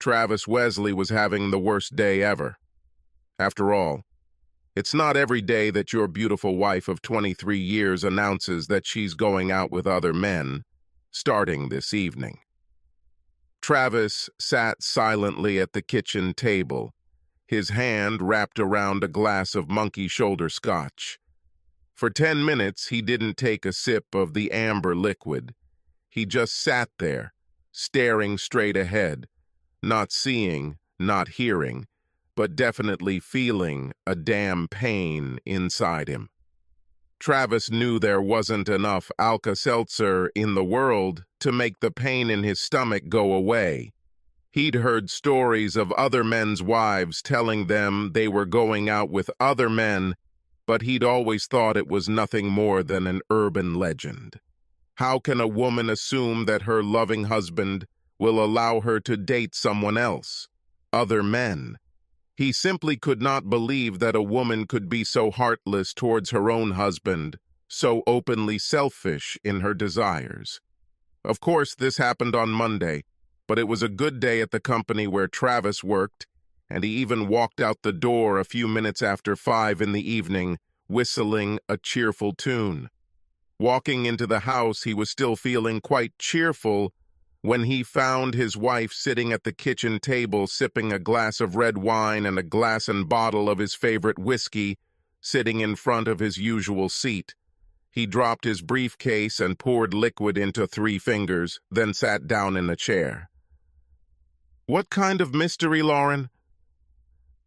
Travis Wesley was having the worst day ever. After all, it's not every day that your beautiful wife of 23 years announces that she's going out with other men, starting this evening. Travis sat silently at the kitchen table, his hand wrapped around a glass of monkey shoulder scotch. For 10 minutes, he didn't take a sip of the amber liquid. He just sat there, staring straight ahead, not seeing, not hearing, but definitely feeling a damn pain inside him. Travis knew there wasn't enough Alka-Seltzer in the world to make the pain in his stomach go away. He'd heard stories of other men's wives telling them they were going out with other men, but he'd always thought it was nothing more than an urban legend. How can a woman assume that her loving husband will allow her to date someone else, other men? He simply could not believe that a woman could be so heartless towards her own husband, so openly selfish in her desires. Of course, this happened on Monday, but it was a good day at the company where Travis worked, and he even walked out the door a few minutes after 5 in the evening, whistling a cheerful tune. Walking into the house, he was still feeling quite cheerful when he found his wife sitting at the kitchen table sipping a glass of red wine and a glass and bottle of his favorite whiskey, sitting in front of his usual seat. He dropped his briefcase and poured liquid into 3 fingers, then sat down in a chair. "What kind of mystery, Lauren?"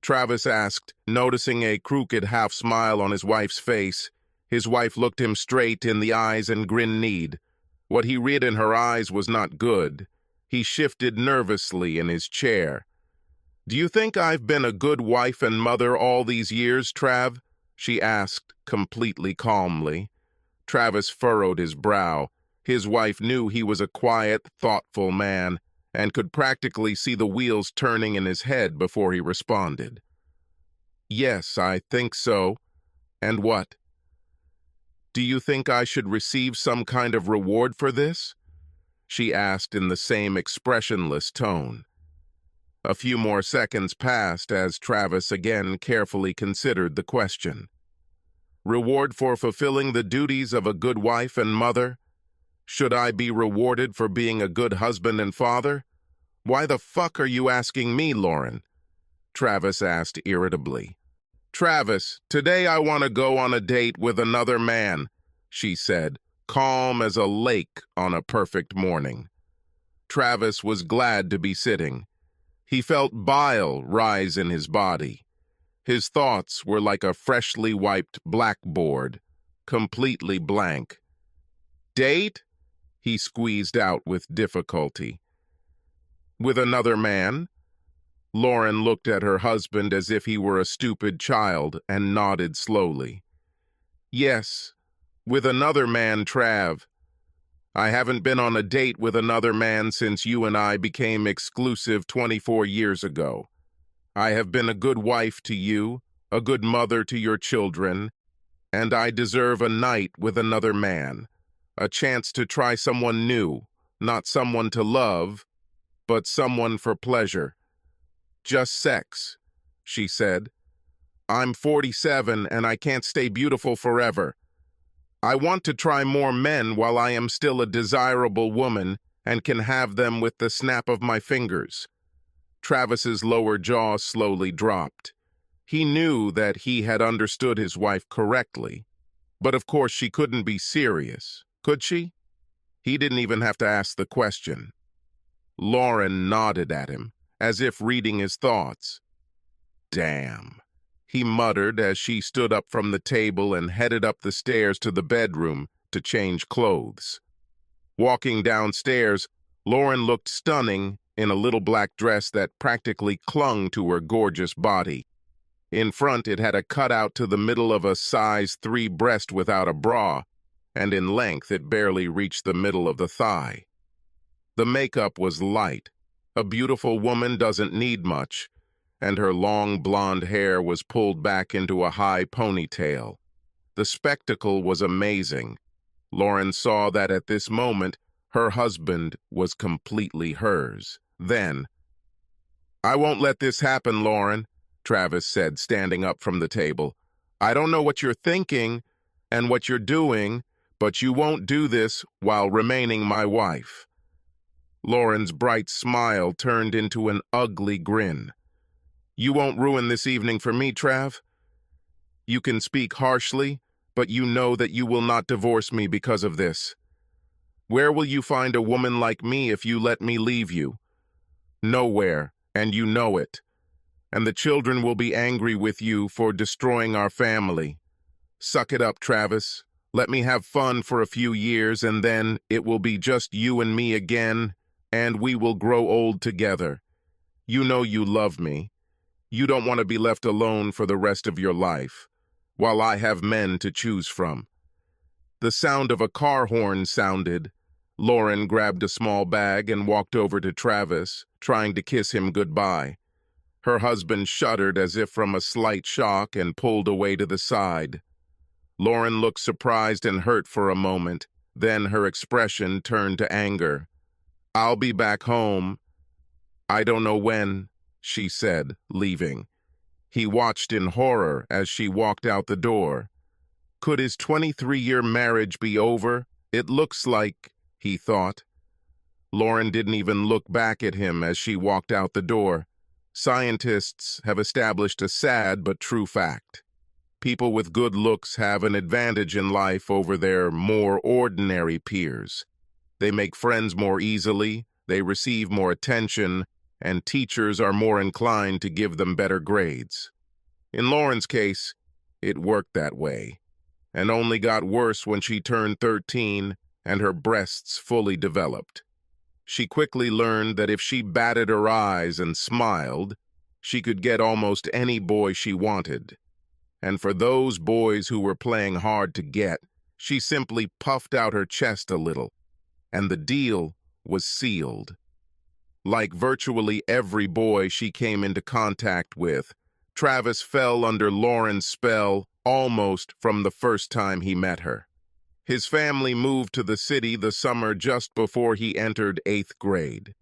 Travis asked, noticing a crooked half-smile on his wife's face. His wife looked him straight in the eyes and grinned need. What he read in her eyes was not good. He shifted nervously in his chair. "Do you think I've been a good wife and mother all these years, Trav?" she asked, completely calmly. Travis furrowed his brow. His wife knew he was a quiet, thoughtful man, and could practically see the wheels turning in his head before he responded. "Yes, I think so. And what? Do you think I should receive some kind of reward for this?" she asked in the same expressionless tone. A few more seconds passed as Travis again carefully considered the question. Reward for fulfilling the duties of a good wife and mother? Should I be rewarded for being a good husband and father? Why the fuck are you asking me, Lauren? Travis asked irritably. "Travis, today I want to go on a date with another man," she said, calm as a lake on a perfect morning. Travis was glad to be sitting. He felt bile rise in his body. His thoughts were like a freshly wiped blackboard, completely blank. "Date?" he squeezed out with difficulty. "With another man?" Lauren looked at her husband as if he were a stupid child and nodded slowly. "Yes, with another man, Trav. I haven't been on a date with another man since you and I became exclusive 24 years ago. I have been a good wife to you, a good mother to your children, and I deserve a night with another man, a chance to try someone new, not someone to love, but someone for pleasure. Just sex," she said. "I'm 47 and I can't stay beautiful forever. I want to try more men while I am still a desirable woman and can have them with the snap of my fingers." Travis's lower jaw slowly dropped. He knew that he had understood his wife correctly, but of course she couldn't be serious, could she? He didn't even have to ask the question. Lauren nodded at him, as if reading his thoughts. "Damn," he muttered as she stood up from the table and headed up the stairs to the bedroom to change clothes. Walking downstairs, Lauren looked stunning in a little black dress that practically clung to her gorgeous body. In front, it had a cutout to the middle of a size 3 breast without a bra, and in length it barely reached the middle of the thigh. The makeup was light. A beautiful woman doesn't need much, and her long blonde hair was pulled back into a high ponytail. The spectacle was amazing. Lauren saw that at this moment, her husband was completely hers. Then, "I won't let this happen, Lauren," Travis said, standing up from the table. "I don't know what you're thinking and what you're doing, but you won't do this while remaining my wife." Lauren's bright smile turned into an ugly grin. "You won't ruin this evening for me, Trav. You can speak harshly, but you know that you will not divorce me because of this. Where will you find a woman like me if you let me leave you? Nowhere, and you know it. And the children will be angry with you for destroying our family. Suck it up, Travis. Let me have fun for a few years, and then it will be just you and me again, and we will grow old together. You know you love me. You don't want to be left alone for the rest of your life, while I have men to choose from." The sound of a car horn sounded. Lauren grabbed a small bag and walked over to Travis, trying to kiss him goodbye. Her husband shuddered as if from a slight shock and pulled away to the side. Lauren looked surprised and hurt for a moment, then her expression turned to anger. "I'll be back home. I don't know when," she said, leaving. He watched in horror as she walked out the door. Could his 23-year marriage be over? It looks like, he thought. Lauren didn't even look back at him as she walked out the door. Scientists have established a sad but true fact. People with good looks have an advantage in life over their more ordinary peers. They make friends more easily, they receive more attention, and teachers are more inclined to give them better grades. In Lauren's case, it worked that way, and only got worse when she turned 13 and her breasts fully developed. She quickly learned that if she batted her eyes and smiled, she could get almost any boy she wanted. And for those boys who were playing hard to get, she simply puffed out her chest a little, and the deal was sealed. Like virtually every boy she came into contact with, Travis fell under Lauren's spell almost from the first time he met her. His family moved to the city the summer just before he entered 8th grade.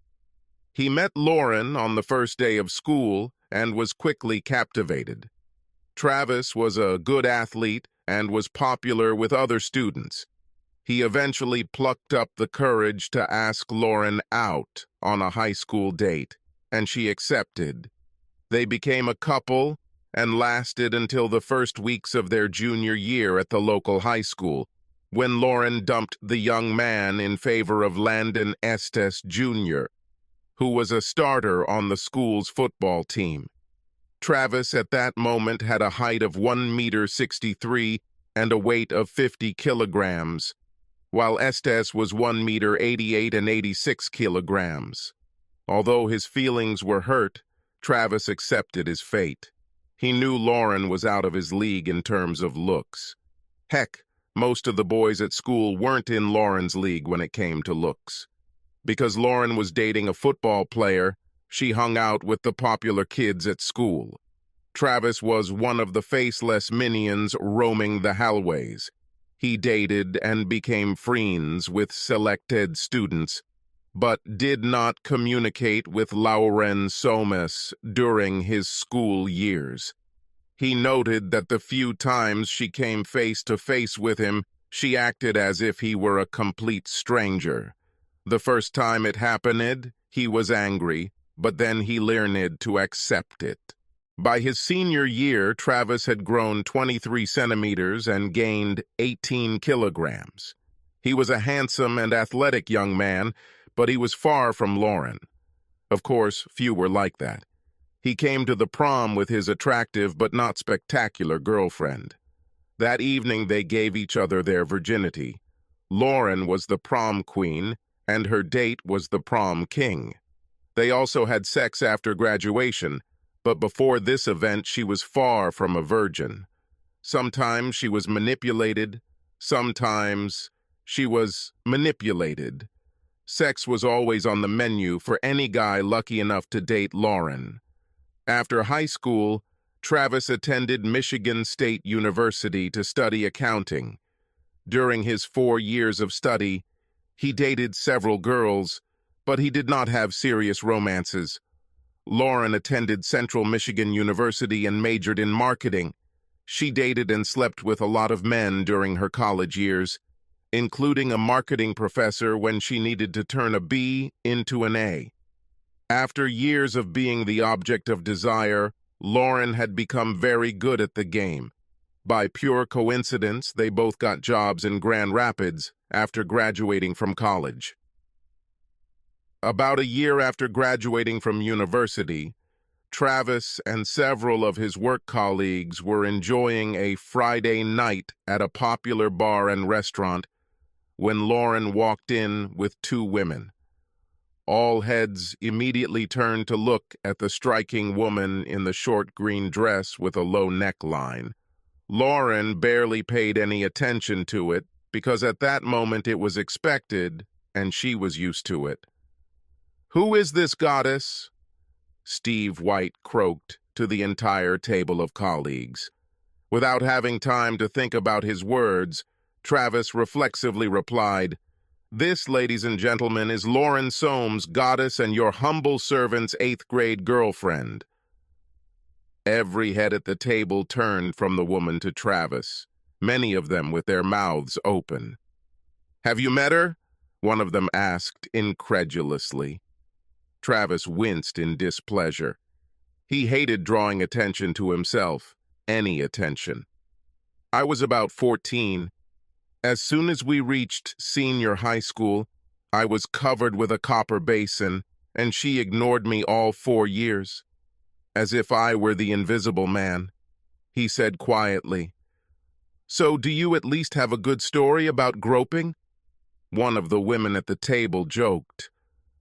He met Lauren on the first day of school and was quickly captivated. Travis was a good athlete and was popular with other students. He eventually plucked up the courage to ask Lauren out on a high school date, and she accepted. They became a couple and lasted until the first weeks of their junior year at the local high school, when Lauren dumped the young man in favor of Landon Estes Jr., who was a starter on the school's football team. Travis at that moment had a height of 1.63 meters and a weight of 50 kilograms, while Estes was 1.88 meters and 86 kilograms. Although his feelings were hurt, Travis accepted his fate. He knew Lauren was out of his league in terms of looks. Heck, most of the boys at school weren't in Lauren's league when it came to looks. Because Lauren was dating a football player, she hung out with the popular kids at school. Travis was one of the faceless minions roaming the hallways. He dated and became friends with selected students, but did not communicate with Lauren Somas during his school years. He noted that the few times she came face to face with him, she acted as if he were a complete stranger. The first time it happened, he was angry, but then he learned to accept it. By his senior year, Travis had grown 23 centimeters and gained 18 kilograms. He was a handsome and athletic young man, but he was far from Lauren. Of course, few were like that. He came to the prom with his attractive but not spectacular girlfriend. That evening they gave each other their virginity. Lauren was the prom queen, and her date was the prom king. They also had sex after graduation, but before this event she was far from a virgin. Sometimes she was manipulated, sometimes she was manipulated. Sex was always on the menu for any guy lucky enough to date Lauren. After high school, Travis attended Michigan State University to study accounting. During his 4 years of study, he dated several girls, but he did not have serious romances. Lauren attended Central Michigan University and majored in marketing. She dated and slept with a lot of men during her college years, including a marketing professor when she needed to turn a B into an A. After years of being the object of desire, Lauren had become very good at the game. By pure coincidence, they both got jobs in Grand Rapids after graduating from college. About a year after graduating from university, Travis and several of his work colleagues were enjoying a Friday night at a popular bar and restaurant when Lauren walked in with two women. All heads immediately turned to look at the striking woman in the short green dress with a low neckline. Lauren barely paid any attention to it because at that moment it was expected and she was used to it. "Who is this goddess?" Steve White croaked to the entire table of colleagues. Without having time to think about his words, Travis reflexively replied, "This, ladies and gentlemen, is Lauren Soames, goddess and your humble servant's 8th grade girlfriend." Every head at the table turned from the woman to Travis, many of them with their mouths open. "Have you met her?" one of them asked incredulously. Travis winced in displeasure. He hated drawing attention to himself, any attention. "I was about 14. As soon as we reached senior high school, I was covered with a copper basin, and she ignored me all 4 years. As if I were the invisible man," he said quietly. "So do you at least have a good story about groping?" One of the women at the table joked.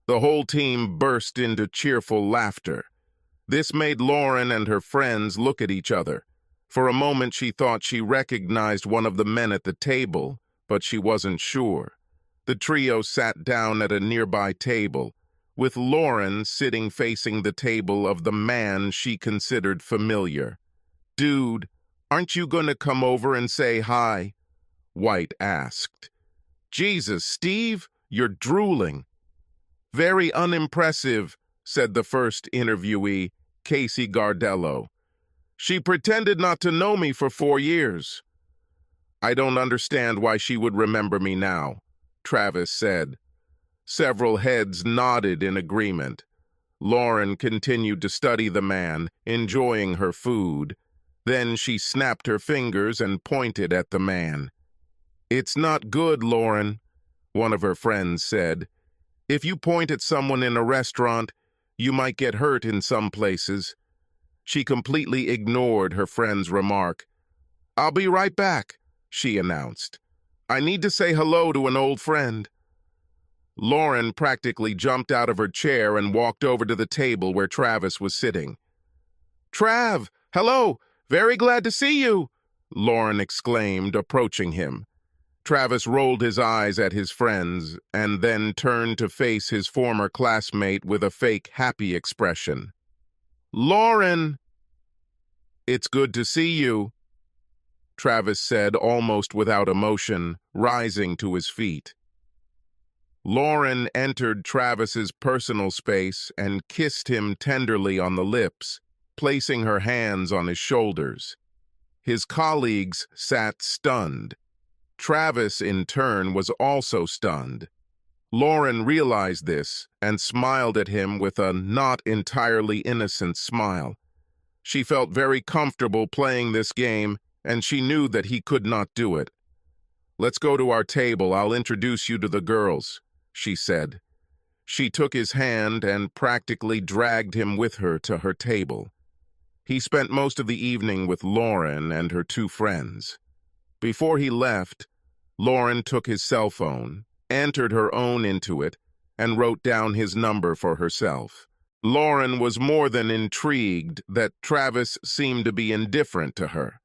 The whole team burst into cheerful laughter. This made Lauren and her friends look at each other. For a moment she thought she recognized one of the men at the table, but she wasn't sure. The trio sat down at a nearby table, with Lauren sitting facing the table of the man she considered familiar. "Dude, aren't you going to come over and say hi?" White asked. "Jesus, Steve, you're drooling." "Very unimpressive," said the first interviewee, Casey Gardello. "She pretended not to know me for 4 years." "I don't understand why she would remember me now," Travis said. Several heads nodded in agreement. Lauren continued to study the man, enjoying her food. Then she snapped her fingers and pointed at the man. "It's not good, Lauren," one of her friends said. "If you point at someone in a restaurant, you might get hurt in some places." She completely ignored her friend's remark. "I'll be right back," she announced. "I need to say hello to an old friend." Lauren practically jumped out of her chair and walked over to the table where Travis was sitting. "Trav, hello! Very glad to see you!" Lauren exclaimed, approaching him. Travis rolled his eyes at his friends and then turned to face his former classmate with a fake happy expression. "Lauren!" "It's good to see you," Travis said almost without emotion, rising to his feet. Lauren entered Travis's personal space and kissed him tenderly on the lips, placing her hands on his shoulders. His colleagues sat stunned. Travis, in turn, was also stunned. Lauren realized this and smiled at him with a not entirely innocent smile. She felt very comfortable playing this game, and she knew that he could not do it. "Let's go to our table. I'll introduce you to the girls," she said. She took his hand and practically dragged him with her to her table. He spent most of the evening with Lauren and her two friends. Before he left, Lauren took his cell phone, entered her own into it, and wrote down his number for herself. Lauren was more than intrigued that Travis seemed to be indifferent to her.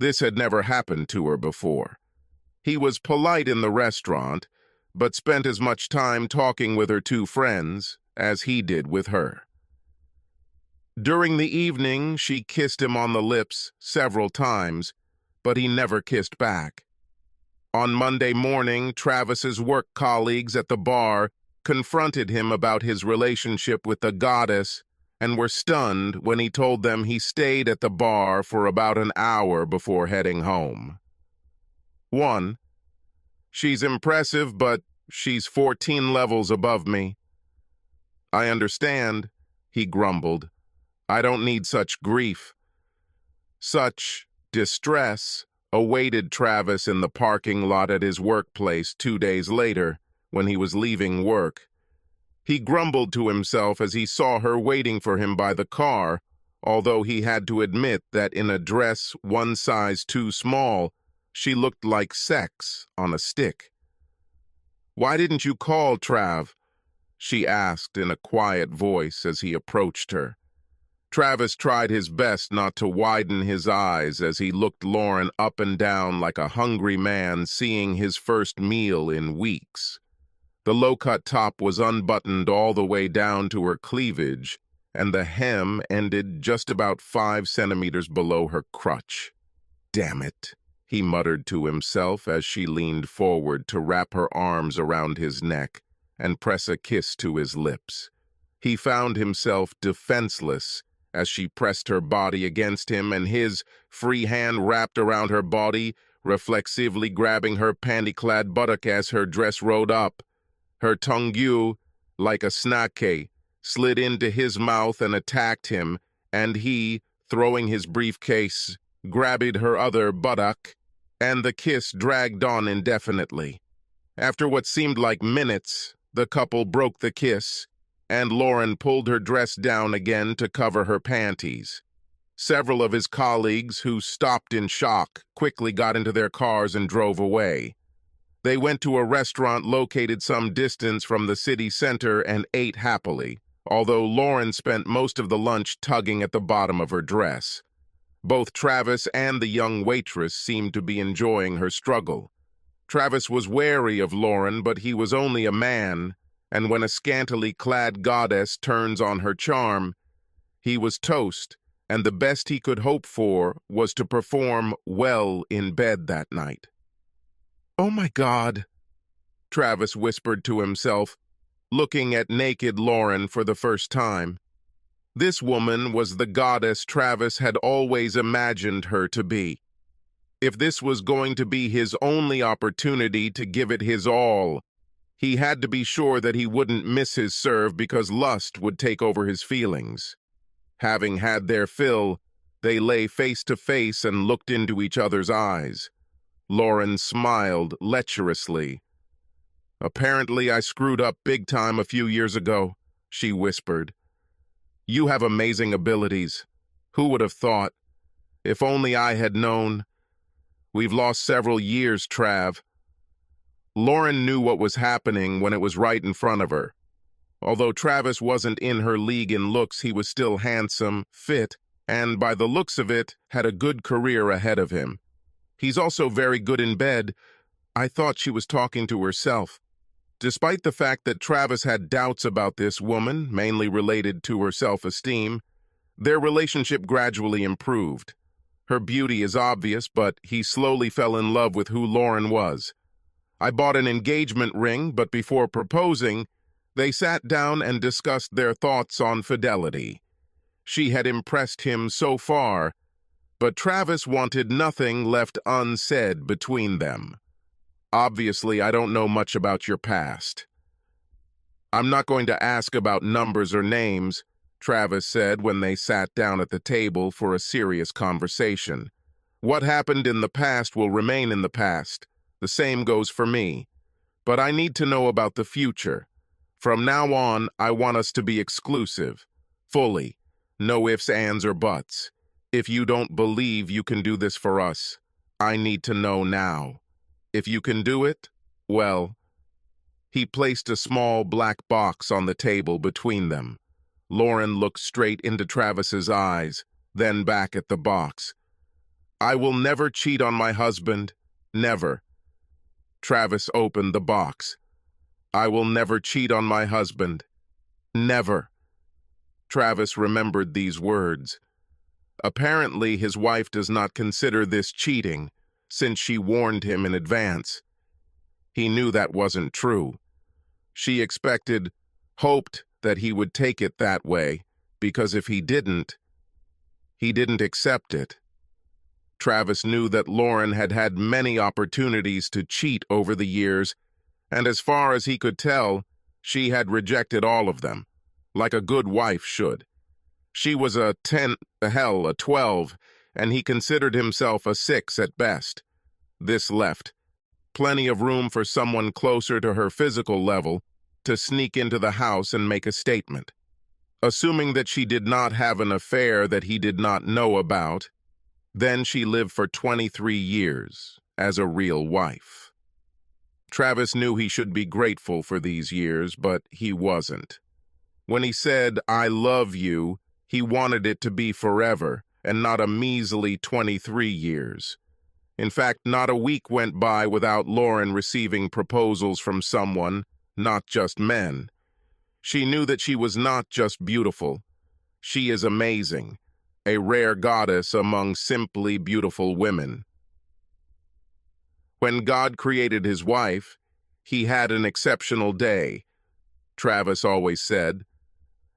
This had never happened to her before. He was polite in the restaurant, but spent as much time talking with her two friends as he did with her. During the evening, she kissed him on the lips several times, but he never kissed back. On Monday morning, Travis's work colleagues at the bar confronted him about his relationship with the goddess and were stunned when he told them he stayed at the bar for about an hour before heading home. 1. She's impressive, but she's 14 levels above me. I understand, he grumbled. I don't need such grief. Such distress awaited Travis in the parking lot at his workplace 2 days later when he was leaving work. He grumbled to himself as he saw her waiting for him by the car, although he had to admit that in a dress one size too small, she looked like sex on a stick. "Why didn't you call, Trav?" she asked in a quiet voice as he approached her. Travis tried his best not to widen his eyes as he looked Lauren up and down like a hungry man seeing his first meal in weeks. The low-cut top was unbuttoned all the way down to her cleavage, and the hem ended just about 5 centimeters below her crotch. "Damn it," he muttered to himself as she leaned forward to wrap her arms around his neck and press a kiss to his lips. He found himself defenseless as she pressed her body against him and his free hand wrapped around her body, reflexively grabbing her panty-clad buttock as her dress rode up. Her tongue, like a snake, slid into his mouth and attacked him, and he, throwing his briefcase, grabbed her other buttock, and the kiss dragged on indefinitely. After what seemed like minutes, the couple broke the kiss, and Lauren pulled her dress down again to cover her panties. Several of his colleagues, who stopped in shock, quickly got into their cars and drove away. They went to a restaurant located some distance from the city center and ate happily, although Lauren spent most of the lunch tugging at the bottom of her dress. Both Travis and the young waitress seemed to be enjoying her struggle. Travis was wary of Lauren, but he was only a man, and when a scantily clad goddess turns on her charm, he was toast, and the best he could hope for was to perform well in bed that night. "Oh my God," Travis whispered to himself, looking at naked Lauren for the first time. This woman was the goddess Travis had always imagined her to be. If this was going to be his only opportunity to give it his all, he had to be sure that he wouldn't miss his serve because lust would take over his feelings. Having had their fill, they lay face to face and looked into each other's eyes. Lauren smiled lecherously. "Apparently I screwed up big time a few years ago," she whispered. "You have amazing abilities. Who would have thought? If only I had known. We've lost several years, Trav." Lauren knew what was happening when it was right in front of her. Although Travis wasn't in her league in looks, he was still handsome, fit, and by the looks of it, had a good career ahead of him. He's also very good in bed. I thought she was talking to herself. Despite the fact that Travis had doubts about this woman, mainly related to her self-esteem, their relationship gradually improved. Her beauty is obvious, but he slowly fell in love with who Lauren was. I bought an engagement ring, but before proposing, they sat down and discussed their thoughts on fidelity. She had impressed him so far, but Travis wanted nothing left unsaid between them. "Obviously, I don't know much about your past." "I'm not going to ask about numbers or names," Travis said when they sat down at the table for a serious conversation. "What happened in the past will remain in the past. The same goes for me. But I need to know about the future. From now on, I want us to be exclusive. Fully. No ifs, ands, or buts. If you don't believe you can do this for us, I need to know now. If you can do it, well." He placed a small black box on the table between them. Lauren looked straight into Travis's eyes, then back at the box. "I will never cheat on my husband. Never." Travis opened the box. "I will never cheat on my husband. Never." Travis remembered these words. Apparently, his wife does not consider this cheating, since she warned him in advance. He knew that wasn't true. She hoped that he would take it that way, because if he didn't accept it. Travis knew that Lauren had had many opportunities to cheat over the years, and as far as he could tell, she had rejected all of them, like a good wife should. She was a 10, a 12, and he considered himself a 6 at best. This left plenty of room for someone closer to her physical level to sneak into the house and make a statement. Assuming that she did not have an affair that he did not know about, then she lived for 23 years as a real wife. Travis knew he should be grateful for these years, but he wasn't. When he said, "I love you," he wanted it to be forever and not a measly 23 years. In fact, not a week went by without Lauren receiving proposals from someone, not just men. She knew that she was not just beautiful. She is amazing, a rare goddess among simply beautiful women. When God created his wife, he had an exceptional day, Travis always said.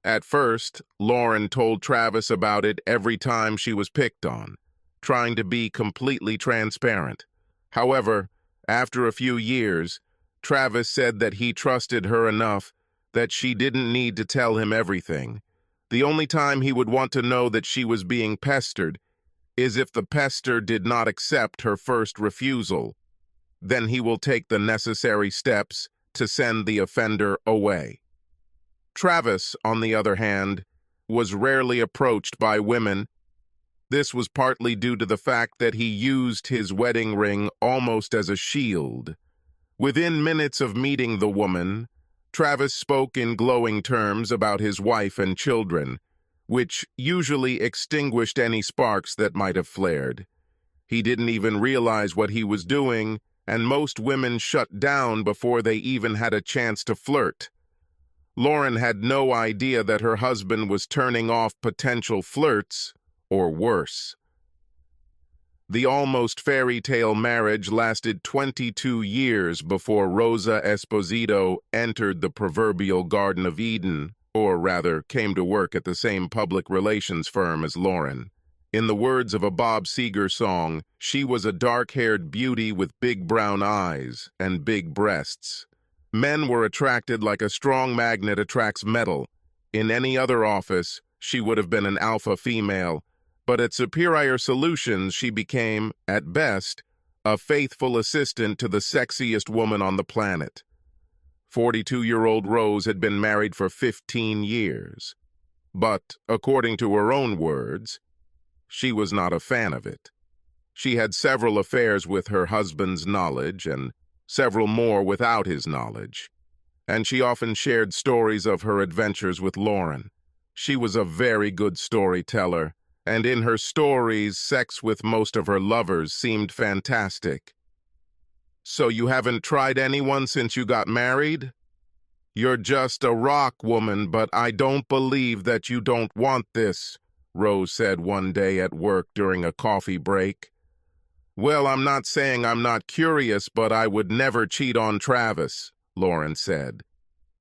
At first, Lauren told Travis about it every time she was picked on, trying to be completely transparent. However, after a few years, Travis said that he trusted her enough that she didn't need to tell him everything. The only time he would want to know that she was being pestered is if the pester did not accept her first refusal. Then he will take the necessary steps to send the offender away. Travis, on the other hand, was rarely approached by women. This was partly due to the fact that he used his wedding ring almost as a shield. Within minutes of meeting the woman, Travis spoke in glowing terms about his wife and children, which usually extinguished any sparks that might have flared. He didn't even realize what he was doing, and most women shut down before they even had a chance to flirt. Lauren had no idea that her husband was turning off potential flirts, or worse. The almost fairy tale marriage lasted 22 years before Rosa Esposito entered the proverbial Garden of Eden, or rather came to work at the same public relations firm as Lauren. In the words of a Bob Seger song, she was a dark-haired beauty with big brown eyes and big breasts. Men were attracted like a strong magnet attracts metal. In any other office, she would have been an alpha female, but at Superior Solutions she became, at best, a faithful assistant to the sexiest woman on the planet. 42-year-old Rose had been married for 15 years. But, according to her own words, she was not a fan of it. She had several affairs with her husband's knowledge and several more without his knowledge. And she often shared stories of her adventures with Lauren. She was a very good storyteller, and in her stories, sex with most of her lovers seemed fantastic. "So you haven't tried anyone since you got married? You're just a rock woman, but I don't believe that you don't want this," Rose said one day at work during a coffee break. "Well, I'm not saying I'm not curious, but I would never cheat on Travis," Lauren said.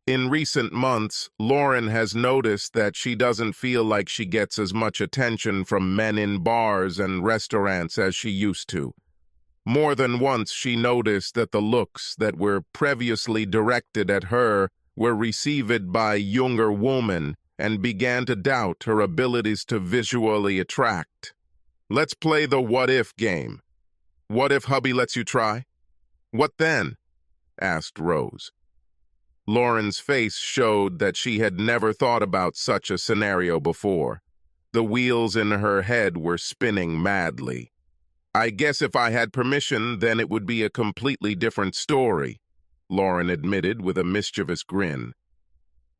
In recent months, Lauren has noticed that she doesn't feel like she gets as much attention from men in bars and restaurants as she used to. More than once, she noticed that the looks that were previously directed at her were received by younger women and began to doubt her abilities to visually attract. "Let's play the what-if game. What if hubby lets you try?" "What then?" asked Rose. Lauren's face showed that she had never thought about such a scenario before. The wheels in her head were spinning madly. "I guess if I had permission, then it would be a completely different story," Lauren admitted with a mischievous grin.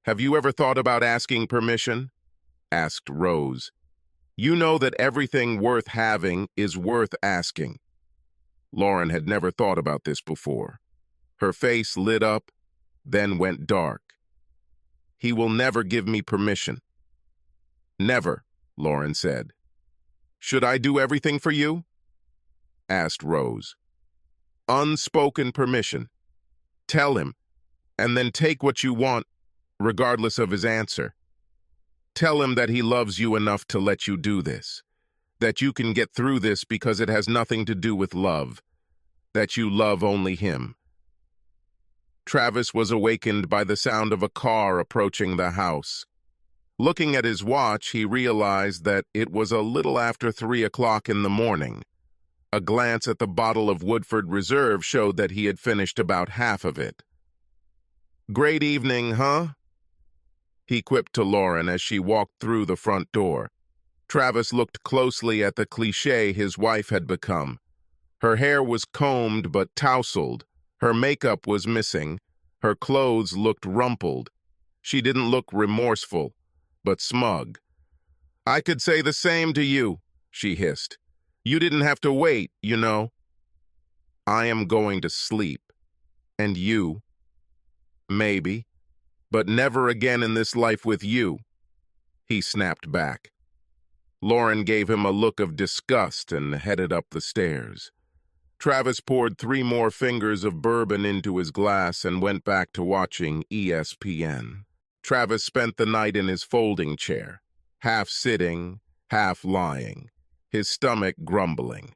"Have you ever thought about asking permission?" asked Rose. "You know that everything worth having is worth asking." Lauren had never thought about this before. Her face lit up, then went dark. "He will never give me permission." "Never," Lauren said. "Should I do everything for you?" asked Rose. "Unspoken permission. Tell him, and then take what you want, regardless of his answer." Tell him that he loves you enough to let you do this, that you can get through this because it has nothing to do with love, that you love only him. Travis was awakened by the sound of a car approaching the house. Looking at his watch, he realized that it was a little after 3 o'clock in the morning. A glance at the bottle of Woodford Reserve showed that he had finished about half of it. "Great evening, huh?" he quipped to Lauren as she walked through the front door. Travis looked closely at the cliché his wife had become. Her hair was combed but tousled. Her makeup was missing. Her clothes looked rumpled. She didn't look remorseful, but smug. "I could say the same to you," she hissed. "You didn't have to wait, you know." "I am going to sleep. And you? Maybe. But never again in this life with you," he snapped back. Lauren gave him a look of disgust and headed up the stairs. Travis poured 3 more fingers of bourbon into his glass and went back to watching ESPN. Travis spent the night in his folding chair, half sitting, half lying, his stomach grumbling.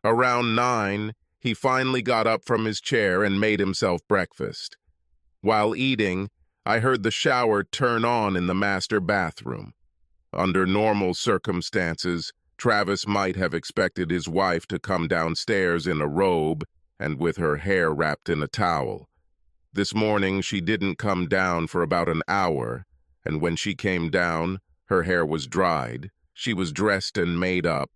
Around 9, he finally got up from his chair and made himself breakfast. While eating, I heard the shower turn on in the master bathroom. Under normal circumstances, Travis might have expected his wife to come downstairs in a robe and with her hair wrapped in a towel. This morning, she didn't come down for about an hour, and when she came down, her hair was dried. She was dressed and made up,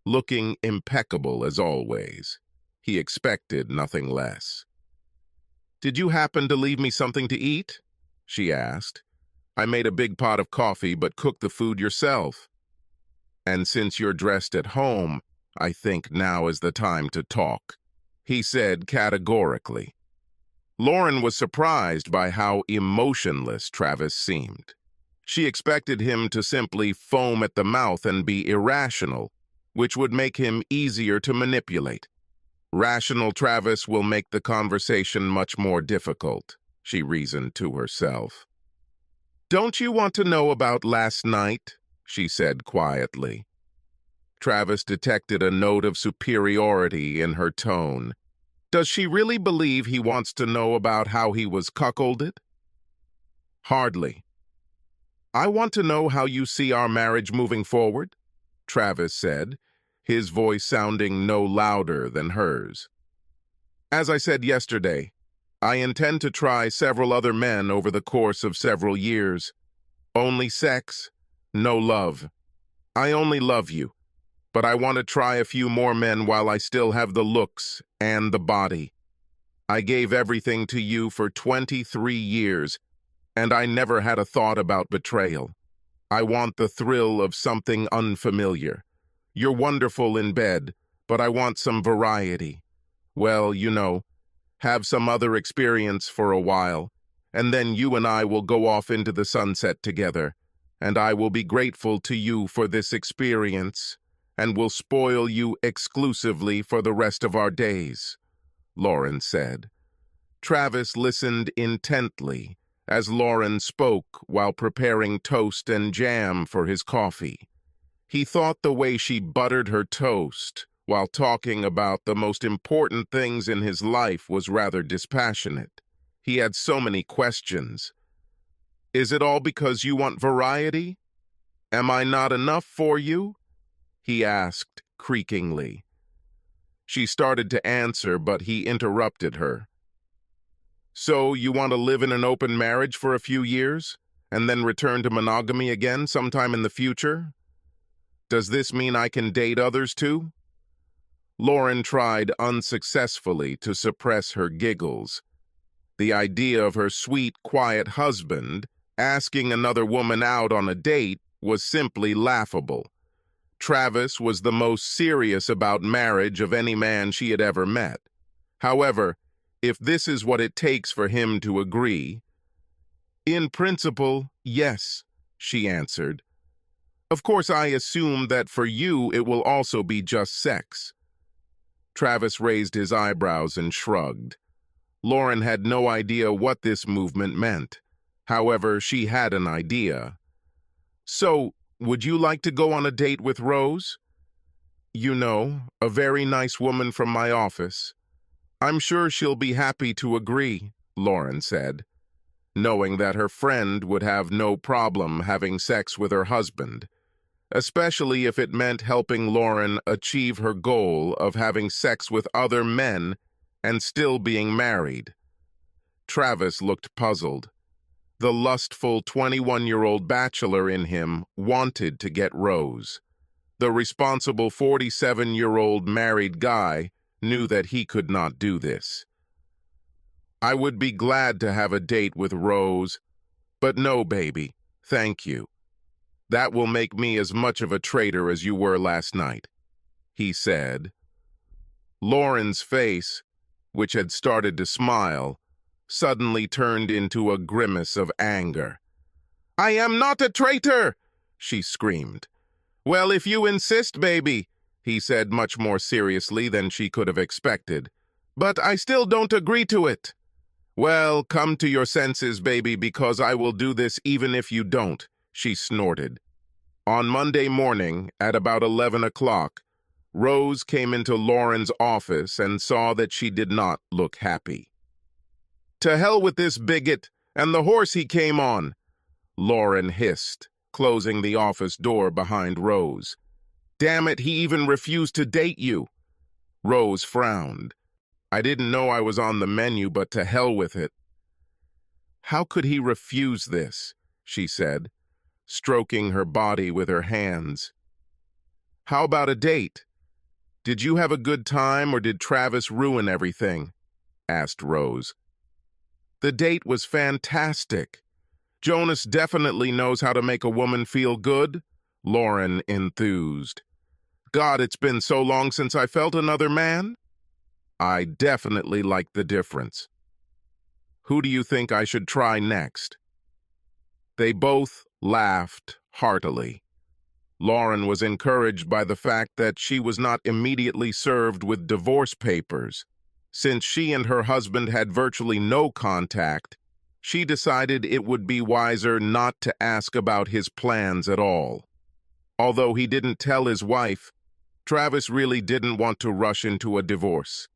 looking impeccable as always. He expected nothing less. "Did you happen to leave me something to eat?" she asked. "I made a big pot of coffee, but cooked the food yourself. And since you're dressed at home, I think now is the time to talk," he said categorically. Lauren was surprised by how emotionless Travis seemed. She expected him to simply foam at the mouth and be irrational, which would make him easier to manipulate. Rational Travis will make the conversation much more difficult, she reasoned to herself. "Don't you want to know about last night?" she said quietly. Travis detected a note of superiority in her tone. Does she really believe he wants to know about how he was cuckolded? Hardly. "I want to know how you see our marriage moving forward," Travis said, his voice sounding no louder than hers. "As I said yesterday, I intend to try several other men over the course of several years. Only sex, no love. I only love you, but I want to try a few more men while I still have the looks and the body. I gave everything to you for 23 years, and I never had a thought about betrayal. I want the thrill of something unfamiliar. You're wonderful in bed, but I want some variety. Well, you know, have some other experience for a while, and then you and I will go off into the sunset together, and I will be grateful to you for this experience, and will spoil you exclusively for the rest of our days," Lauren said. Travis listened intently as Lauren spoke while preparing toast and jam for his coffee. He thought the way she buttered her toast while talking about the most important things in his life was rather dispassionate. He had so many questions. "Is it all because you want variety? Am I not enough for you?" he asked creakingly. She started to answer, but he interrupted her. "So you want to live in an open marriage for a few years, and then return to monogamy again sometime in the future? Does this mean I can date others too?" Lauren tried unsuccessfully to suppress her giggles. The idea of her sweet, quiet husband asking another woman out on a date was simply laughable. Travis was the most serious about marriage of any man she had ever met. However, if this is what it takes for him to agree, "In principle, yes," she answered. "Of course, I assume that for you it will also be just sex." Travis raised his eyebrows and shrugged. Lauren had no idea what this movement meant. However, she had an idea. So, would you like to go on a date with Rose? You know, a very nice woman from my office. I'm sure she'll be happy to agree, Lauren said, knowing that her friend would have no problem having sex with her husband, especially if it meant helping Lauren achieve her goal of having sex with other men and still being married. Travis looked puzzled. The lustful 21-year-old bachelor in him wanted to get Rose. The responsible 47-year-old married guy knew that he could not do this. I would be glad to have a date with Rose, but no, baby, thank you. That will make me as much of a traitor as you were last night, he said. Lauren's face, which had started to smile, suddenly turned into a grimace of anger. I am not a traitor, she screamed. Well, if you insist, baby, he said much more seriously than she could have expected. But I still don't agree to it. Well, come to your senses, baby, because I will do this even if you don't, she snorted. On Monday morning, at about 11 o'clock, Rose came into Lauren's office and saw that she did not look happy. To hell with this bigot and the horse he came on, Lauren hissed, closing the office door behind Rose. Damn it, he even refused to date you. Rose frowned. I didn't know I was on the menu, but to hell with it. How could he refuse this? She said, stroking her body with her hands. How about a date? Did you have a good time or did Travis ruin everything? Asked Rose. The date was fantastic. Jonas definitely knows how to make a woman feel good, Lauren enthused. God, it's been so long since I felt another man. I definitely like the difference. Who do you think I should try next? They both laughed heartily. Lauren was encouraged by the fact that she was not immediately served with divorce papers. Since she and her husband had virtually no contact, she decided it would be wiser not to ask about his plans at all. Although he didn't tell his wife, Travis really didn't want to rush into a divorce.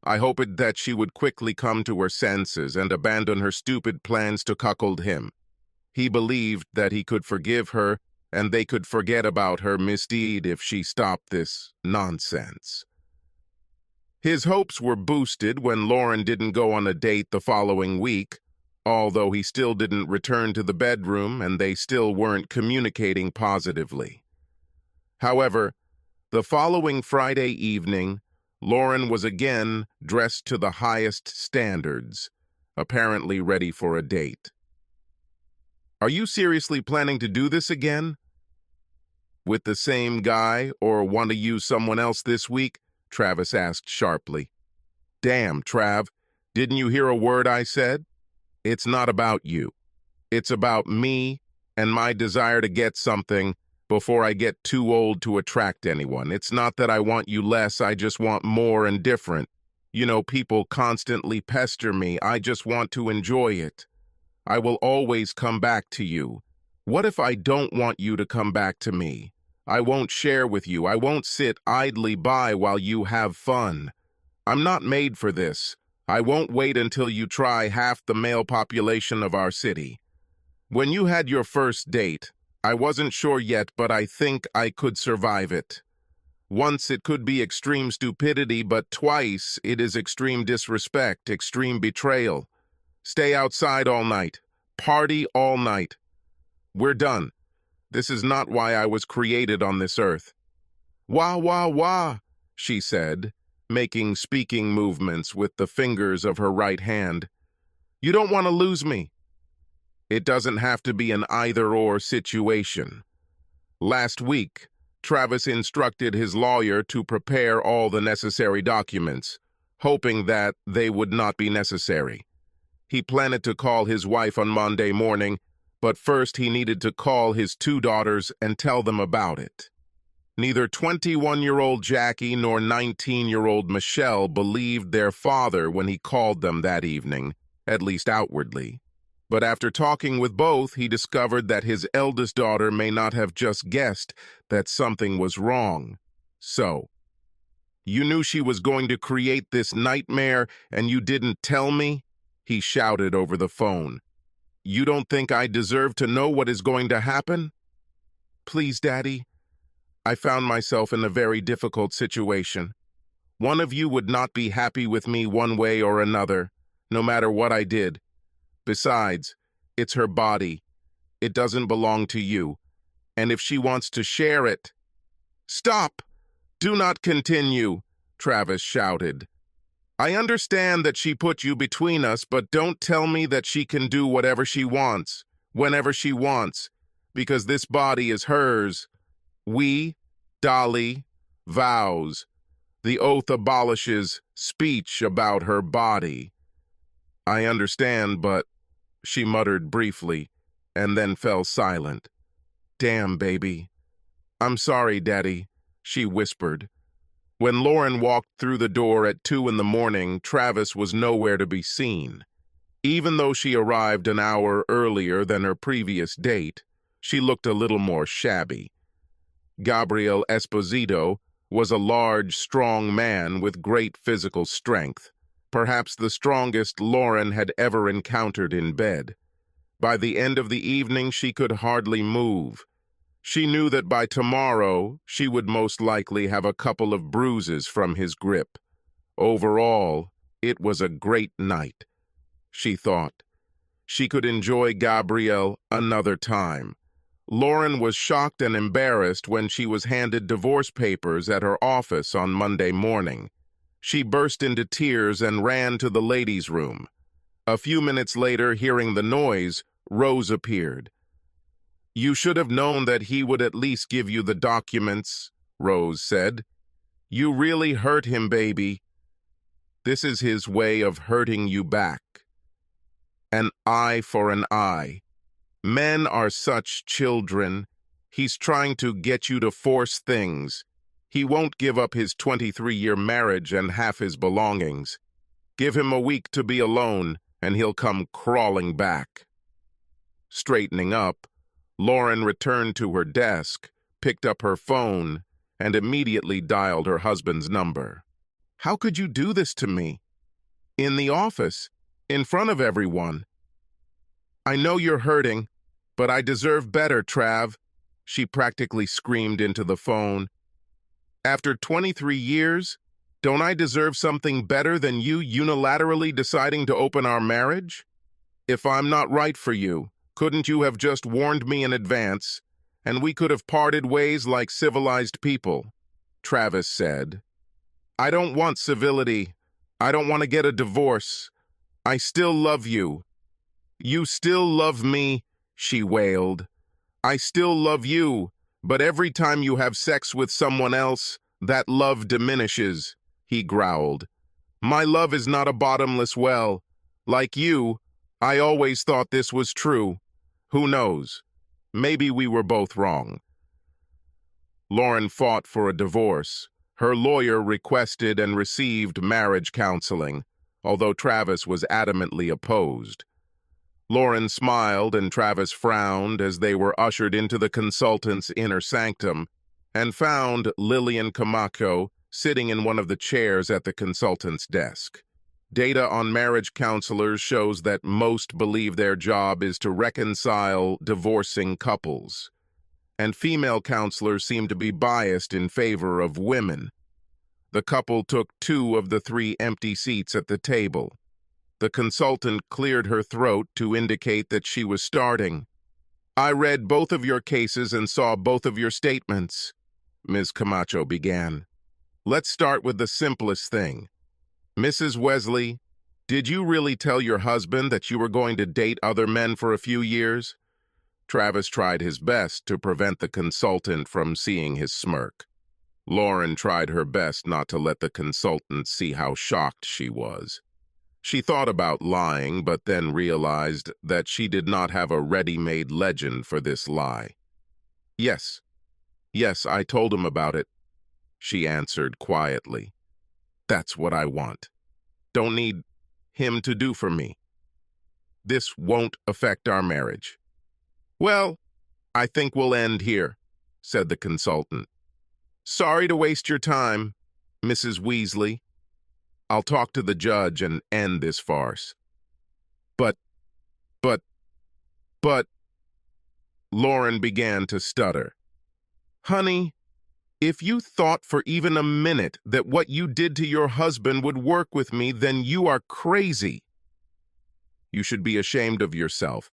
I hoped that she would quickly come to her senses and abandon her stupid plans to cuckold him. He believed that he could forgive her and they could forget about her misdeed if she stopped this nonsense. His hopes were boosted when Lauren didn't go on a date the following week, although he still didn't return to the bedroom and they still weren't communicating positively. However, the following Friday evening, Lauren was again dressed to the highest standards, apparently ready for a date. Are you seriously planning to do this again? With the same guy, or want to use someone else this week? Travis asked sharply. Damn, Trav, didn't you hear a word I said? It's not about you. It's about me and my desire to get something before I get too old to attract anyone. It's not that I want you less, I just want more and different. You know, people constantly pester me. I just want to enjoy it. I will always come back to you. What if I don't want you to come back to me? I won't share with you. I won't sit idly by while you have fun. I'm not made for this. I won't wait until you try half the male population of our city. When you had your first date, I wasn't sure yet, but I think I could survive it. Once it could be extreme stupidity, but twice it is extreme disrespect, extreme betrayal. Stay outside all night. Party all night. We're done. This is not why I was created on this earth. Wah, wah, wah, she said, making speaking movements with the fingers of her right hand. You don't want to lose me. It doesn't have to be an either-or situation. Last week, Travis instructed his lawyer to prepare all the necessary documents, hoping that they would not be necessary. He planned to call his wife on Monday morning, but first he needed to call his 2 daughters and tell them about it. Neither 21-year-old Jackie nor 19-year-old Michelle believed their father when he called them that evening, at least outwardly. But after talking with both, he discovered that his eldest daughter may not have just guessed that something was wrong. So, you knew she was going to create this nightmare and you didn't tell me? He shouted over the phone. You don't think I deserve to know what is going to happen? Please, Daddy. I found myself in a very difficult situation. One of you would not be happy with me one way or another, no matter what I did. Besides, it's her body. It doesn't belong to you. And if she wants to share it... Stop! Do not continue, Travis shouted. I understand that she put you between us, but don't tell me that she can do whatever she wants, whenever she wants, because this body is hers. We, Dolly, vows. The oath abolishes speech about her body. I understand, but... She muttered briefly, and then fell silent. Damn, baby. I'm sorry, Daddy, she whispered. When Lauren walked through the door at 2 a.m, Travis was nowhere to be seen. Even though she arrived an hour earlier than her previous date, she looked a little more shabby. Gabriel Esposito was a large, strong man with great physical strength, perhaps the strongest Lauren had ever encountered in bed. By the end of the evening, she could hardly move. She knew that by tomorrow, she would most likely have a couple of bruises from his grip. Overall, it was a great night, she thought. She could enjoy Gabriel another time. Lauren was shocked and embarrassed when she was handed divorce papers at her office on Monday morning. She burst into tears and ran to the ladies' room. A few minutes later, hearing the noise, Rose appeared. You should have known that he would at least give you the documents, Rose said. You really hurt him, baby. This is his way of hurting you back. An eye for an eye. Men are such children. He's trying to get you to force things. He won't give up his 23-year marriage and half his belongings. Give him a week to be alone, and he'll come crawling back. Straightening up, Lauren returned to her desk, picked up her phone, and immediately dialed her husband's number. How could you do this to me? In the office, in front of everyone. I know you're hurting, but I deserve better, Trav, she practically screamed into the phone. After 23 years, don't I deserve something better than you unilaterally deciding to open our marriage? If I'm not right for you, couldn't you have just warned me in advance, and we could have parted ways like civilized people? Travis said. I don't want civility. I don't want to get a divorce. I still love you. You still love me, she wailed. I still love you, but every time you have sex with someone else, that love diminishes, he growled. My love is not a bottomless well. Like you, I always thought this was true. Who knows? Maybe we were both wrong. Lauren fought for a divorce. Her lawyer requested and received marriage counseling, although Travis was adamantly opposed. Lauren smiled and Travis frowned as they were ushered into the consultant's inner sanctum and found Lillian Camacho sitting in one of the chairs at the consultant's desk. Data on marriage counselors shows that most believe their job is to reconcile divorcing couples, and female counselors seem to be biased in favor of women. The couple took 2 of the 3 empty seats at the table. The consultant cleared her throat to indicate that she was starting. I read both of your cases and saw both of your statements, Ms. Camacho began. Let's start with the simplest thing. Mrs. Wesley, did you really tell your husband that you were going to date other men for a few years? Travis tried his best to prevent the consultant from seeing his smirk. Lauren tried her best not to let the consultant see how shocked she was. She thought about lying, but then realized that she did not have a ready-made legend for this lie. Yes, I told him about it, she answered quietly. That's what I want. Don't need him to do for me. this won't affect our marriage. Well, I think we'll end here, said the consultant. Sorry to waste your time, Mrs. Weasley. I'll talk to the judge and end this farce. But, but, Lauren began to stutter. Honey, if you thought for even a minute that what you did to your husband would work with me, then you are crazy. You should be ashamed of yourself,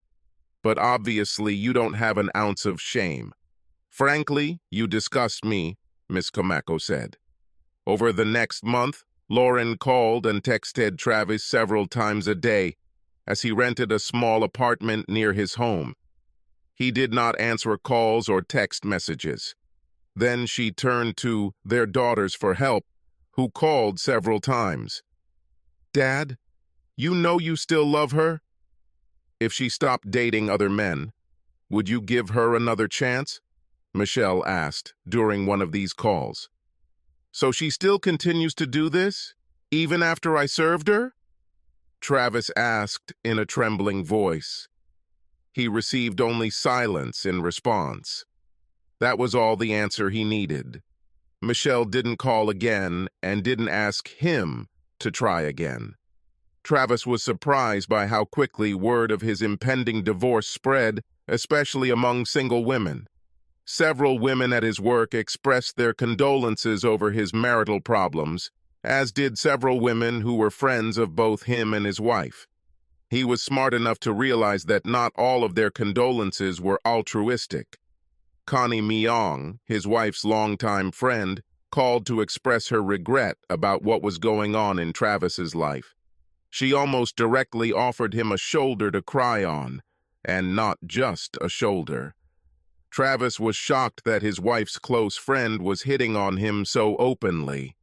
but obviously you don't have an ounce of shame. Frankly, you disgust me, Miss Komako said. Over the next month, Lauren called and texted Travis several times a day as he rented a small apartment near his home. He did not answer calls or text messages. Then she turned to their daughters for help, who called several times. Dad, you know you still love her? If she stopped dating other men, would you give her another chance? Michelle asked during one of these calls. So she still continues to do this, even after I served her? Travis asked in a trembling voice. He received only silence in response. That was all the answer he needed. Michelle didn't call again and didn't ask him to try again. Travis was surprised by how quickly word of his impending divorce spread, especially among single women. Several women at his work expressed their condolences over his marital problems, as did several women who were friends of both him and his wife. He was smart enough to realize that not all of their condolences were altruistic. Connie Myong, his wife's longtime friend, called to express her regret about what was going on in Travis's life. She almost directly offered him a shoulder to cry on, and not just a shoulder. Travis was shocked that his wife's close friend was hitting on him so openly.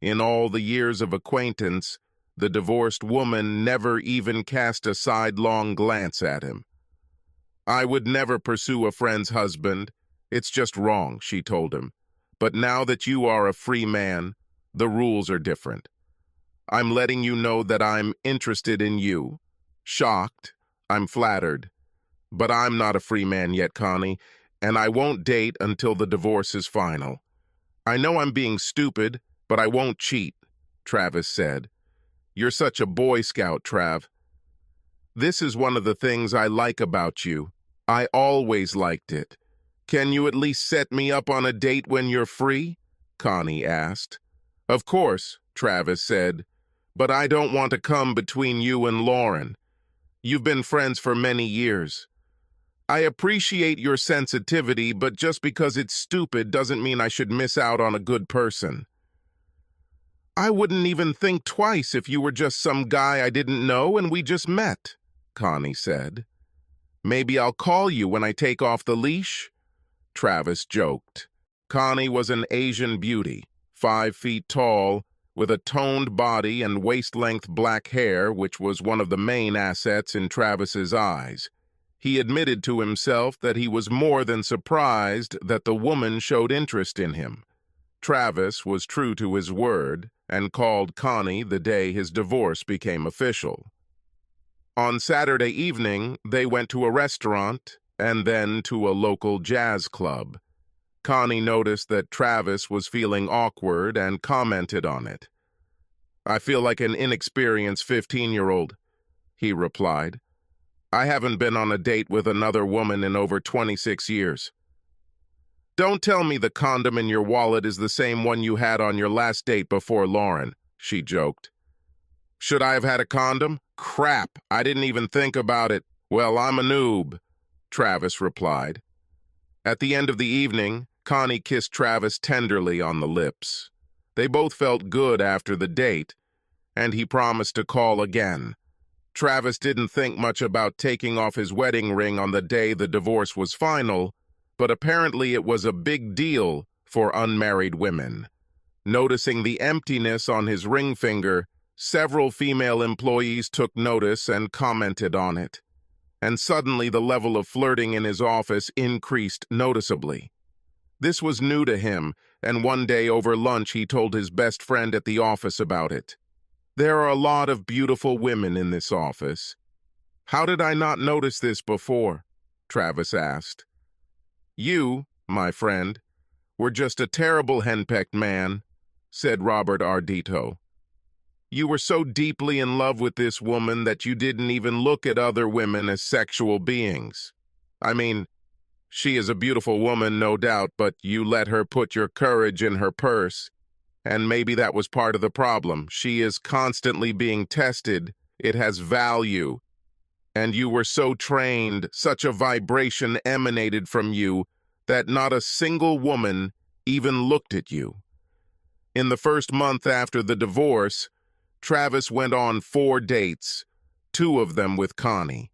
In all the years of acquaintance, the divorced woman never even cast a sidelong glance at him. I would never pursue a friend's husband. It's just wrong, she told him. But now that you are a free man, the rules are different. I'm letting you know that I'm interested in you. Shocked, I'm flattered. But I'm not a free man yet, Connie, and I won't date until the divorce is final. I know I'm being stupid, but I won't cheat, Travis said. You're such a Boy Scout, Trav. This is one of the things I like about you. I always liked it. Can you at least set me up on a date when you're free? Connie asked. Of course, Travis said, but I don't want to come between you and Lauren. You've been friends for many years. I appreciate your sensitivity, but just because it's stupid doesn't mean I should miss out on a good person. I wouldn't even think twice if you were just some guy I didn't know and we just met, Connie said. Maybe I'll call you when I take off the leash? Travis joked. Connie was an Asian beauty, 5 feet tall, with a toned body and waist-length black hair, which was one of the main assets in Travis's eyes. He admitted to himself that he was more than surprised that the woman showed interest in him. Travis was true to his word and called Connie the day his divorce became official. On Saturday evening, they went to a restaurant and then to a local jazz club. Connie noticed that Travis was feeling awkward and commented on it. I feel like an inexperienced 15-year-old, he replied. I haven't been on a date with another woman in over 26 years. Don't tell me the condom in your wallet is the same one you had on your last date before Lauren, she joked. Should I have had a condom? Crap, I didn't even think about it. Well, I'm a noob, Travis replied. At the end of the evening, Connie kissed Travis tenderly on the lips. They both felt good after the date, and he promised to call again. Travis didn't think much about taking off his wedding ring on the day the divorce was final, but apparently it was a big deal for unmarried women. Noticing the emptiness on his ring finger, several female employees took notice and commented on it. And suddenly the level of flirting in his office increased noticeably. This was new to him, and one day over lunch he told his best friend at the office about it. There are a lot of beautiful women in this office. How did I not notice this before? Travis asked. You, my friend, were just a terrible henpecked man, said Robert Ardito. You were so deeply in love with this woman that you didn't even look at other women as sexual beings. I mean, she is a beautiful woman, no doubt, but you let her put your courage in her purse. And maybe that was part of the problem. She is constantly being tested. It has value. And you were so trained, such a vibration emanated from you, that not a single woman even looked at you. In the first month after the divorce, Travis went on 4 dates, 2 of them with Connie.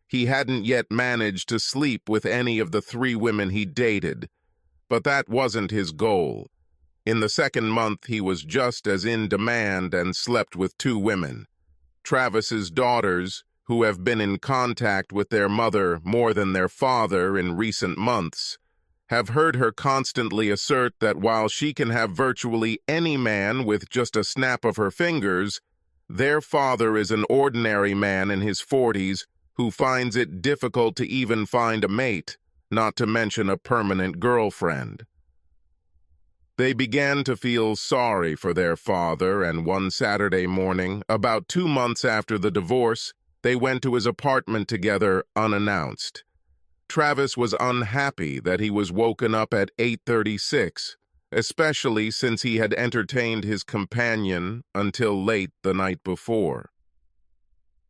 He hadn't yet managed to sleep with any of the 3 women he dated, but that wasn't his goal. In the second month, he was just as in demand and slept with 2 women. Travis's daughters, who have been in contact with their mother more than their father in recent months, have heard her constantly assert that while she can have virtually any man with just a snap of her fingers, their father is an ordinary man in his 40s who finds it difficult to even find a mate, not to mention a permanent girlfriend. They began to feel sorry for their father, and one Saturday morning, about 2 months after the divorce, they went to his apartment together unannounced. Travis was unhappy that he was woken up at 8:36, especially since he had entertained his companion until late the night before.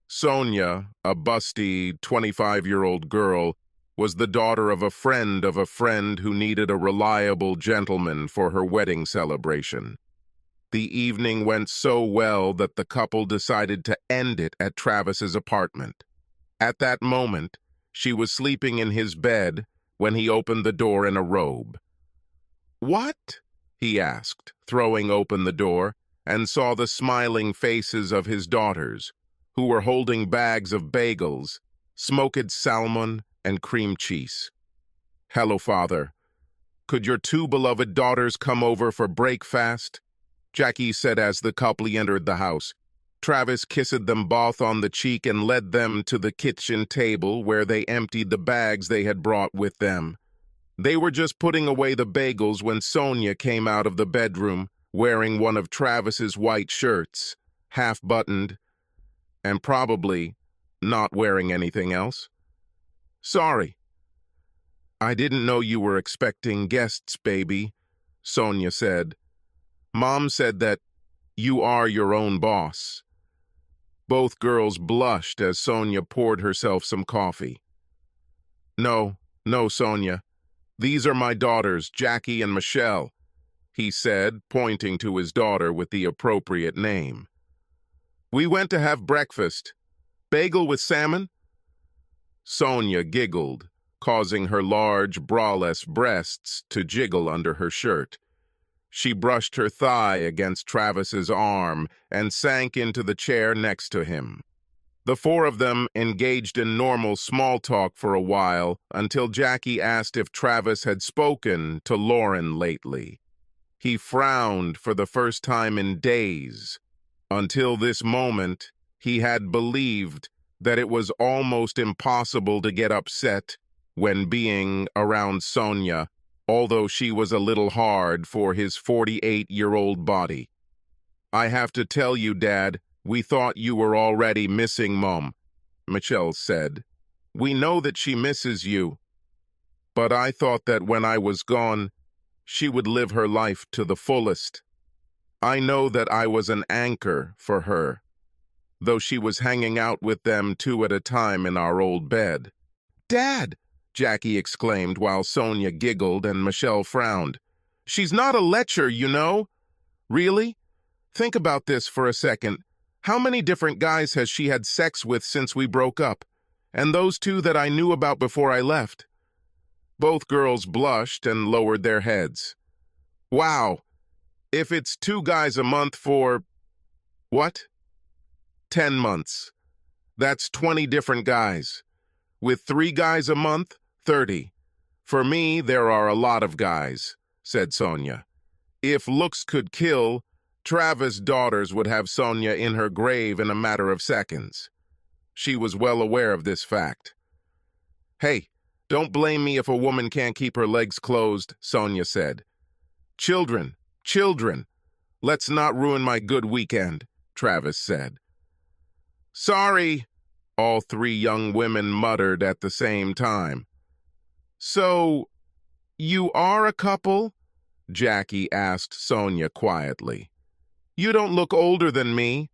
Sonia, a busty 25-year-old girl, was the daughter of a friend who needed a reliable gentleman for her wedding celebration. The evening went so well that the couple decided to end it at Travis's apartment. At that moment, she was sleeping in his bed when he opened the door in a robe. "What?" he asked, throwing open the door, and saw the smiling faces of his daughters, who were holding bags of bagels, smoked salmon, and cream cheese. "Hello, Father. Could your 2 beloved daughters come over for breakfast?" Jackie said as the couple entered the house. Travis kissed them both on the cheek and led them to the kitchen table where they emptied the bags they had brought with them. They were just putting away the bagels when Sonia came out of the bedroom wearing one of Travis's white shirts, half-buttoned, and probably not wearing anything else. "Sorry. I didn't know you were expecting guests, baby," Sonia said. "Mom said that you are your own boss." Both girls blushed as Sonia poured herself some coffee. No, Sonia. These are my daughters, Jackie and Michelle," he said, pointing to his daughter with the appropriate name. "We went to have breakfast. Bagel with salmon?" Sonia giggled, causing her large, braless breasts to jiggle under her shirt. She brushed her thigh against Travis's arm and sank into the chair next to him. The 4 of them engaged in normal small talk for a while until Jackie asked if Travis had spoken to Lauren lately. He frowned for the first time in days. Until this moment, he had believed that it was almost impossible to get upset when being around Sonia, although she was a little hard for his 48-year-old body. "I have to tell you, Dad, we thought you were already missing Mom," Michelle said. "We know that she misses you, but I thought that when I was gone, she would live her life to the fullest. I know that I was an anchor for her, though she was hanging out with them 2 at a time in our old bed." "Dad!" Jackie exclaimed while Sonia giggled and Michelle frowned. "She's not a lecher, you know." "Really? Think about this for a second. How many different guys has she had sex with since we broke up? And those 2 that I knew about before I left?" Both girls blushed and lowered their heads. "Wow. If it's 2 guys a month for, what? 10 months. That's 20 different guys. With 3 guys a month, 30. For me, there are a lot of guys," said Sonia. "If looks could kill, Travis' daughters would have Sonia in her grave in a matter of seconds." She was well aware of this fact. "Hey, don't blame me if a woman can't keep her legs closed," Sonia said. "Children, children, let's not ruin my good weekend," Travis said. "Sorry," all three young women muttered at the same time. "So, you are a couple?" Jackie asked Sonia quietly. "You don't look older than me."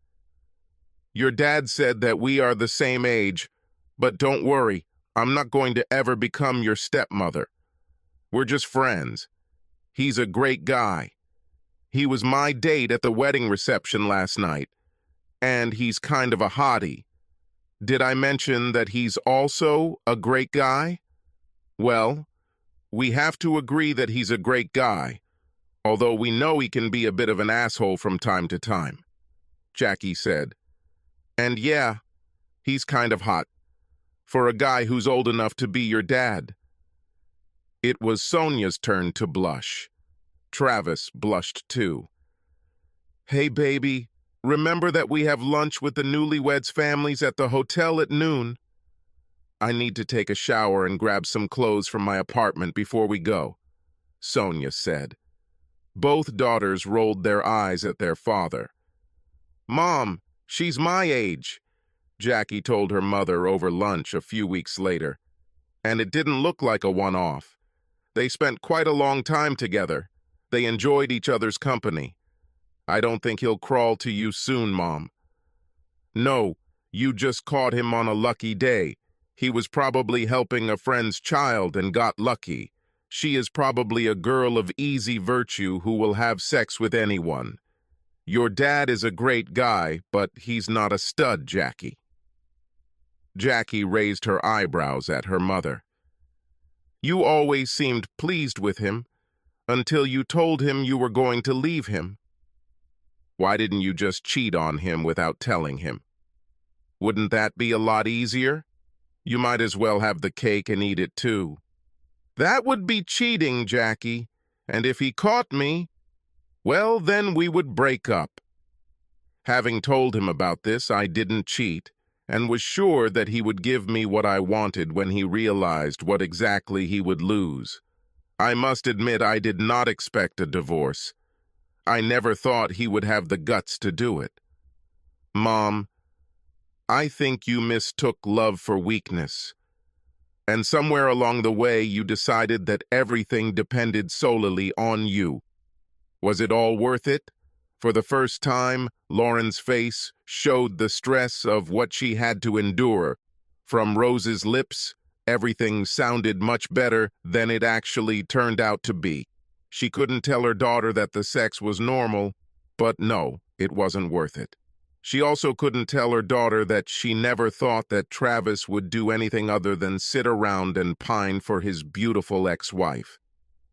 "Your dad said that we are the same age, but don't worry, I'm not going to ever become your stepmother. We're just friends. He's a great guy. He was my date at the wedding reception last night, and he's kind of a hottie. Did I mention that he's also a great guy? Well, we have to agree that he's a great guy, although we know he can be a bit of an asshole from time to time," Jackie said. "And yeah, he's kind of hot, for a guy who's old enough to be your dad." It was Sonia's turn to blush. Travis blushed too. "Hey, baby, remember that we have lunch with the newlyweds' families at the hotel at noon? I need to take a shower and grab some clothes from my apartment before we go," Sonia said. Both daughters rolled their eyes at their father. "Mom, she's my age," Jackie told her mother over lunch a few weeks later. And it didn't look like a one-off. They spent quite a long time together. They enjoyed each other's company. "I don't think he'll crawl to you soon, Mom." "No, you just caught him on a lucky day. He was probably helping a friend's child and got lucky. She is probably a girl of easy virtue who will have sex with anyone. Your dad is a great guy, but he's not a stud, Jackie." Jackie raised her eyebrows at her mother. "You always seemed pleased with him, until you told him you were going to leave him. Why didn't you just cheat on him without telling him? Wouldn't that be a lot easier? You might as well have the cake and eat it too." "That would be cheating, Jackie, and if he caught me, well, then we would break up." Having told him about this, I didn't cheat, and was sure that he would give me what I wanted when he realized what exactly he would lose. I must admit I did not expect a divorce. I never thought he would have the guts to do it. Mom, I think you mistook love for weakness. And somewhere along the way, you decided that everything depended solely on you. Was it all worth it? For the first time, Lauren's face showed the stress of what she had to endure. From Rose's lips, everything sounded much better than it actually turned out to be. She couldn't tell her daughter that the sex was normal, but no, it wasn't worth it. She also couldn't tell her daughter that she never thought that Travis would do anything other than sit around and pine for his beautiful ex-wife.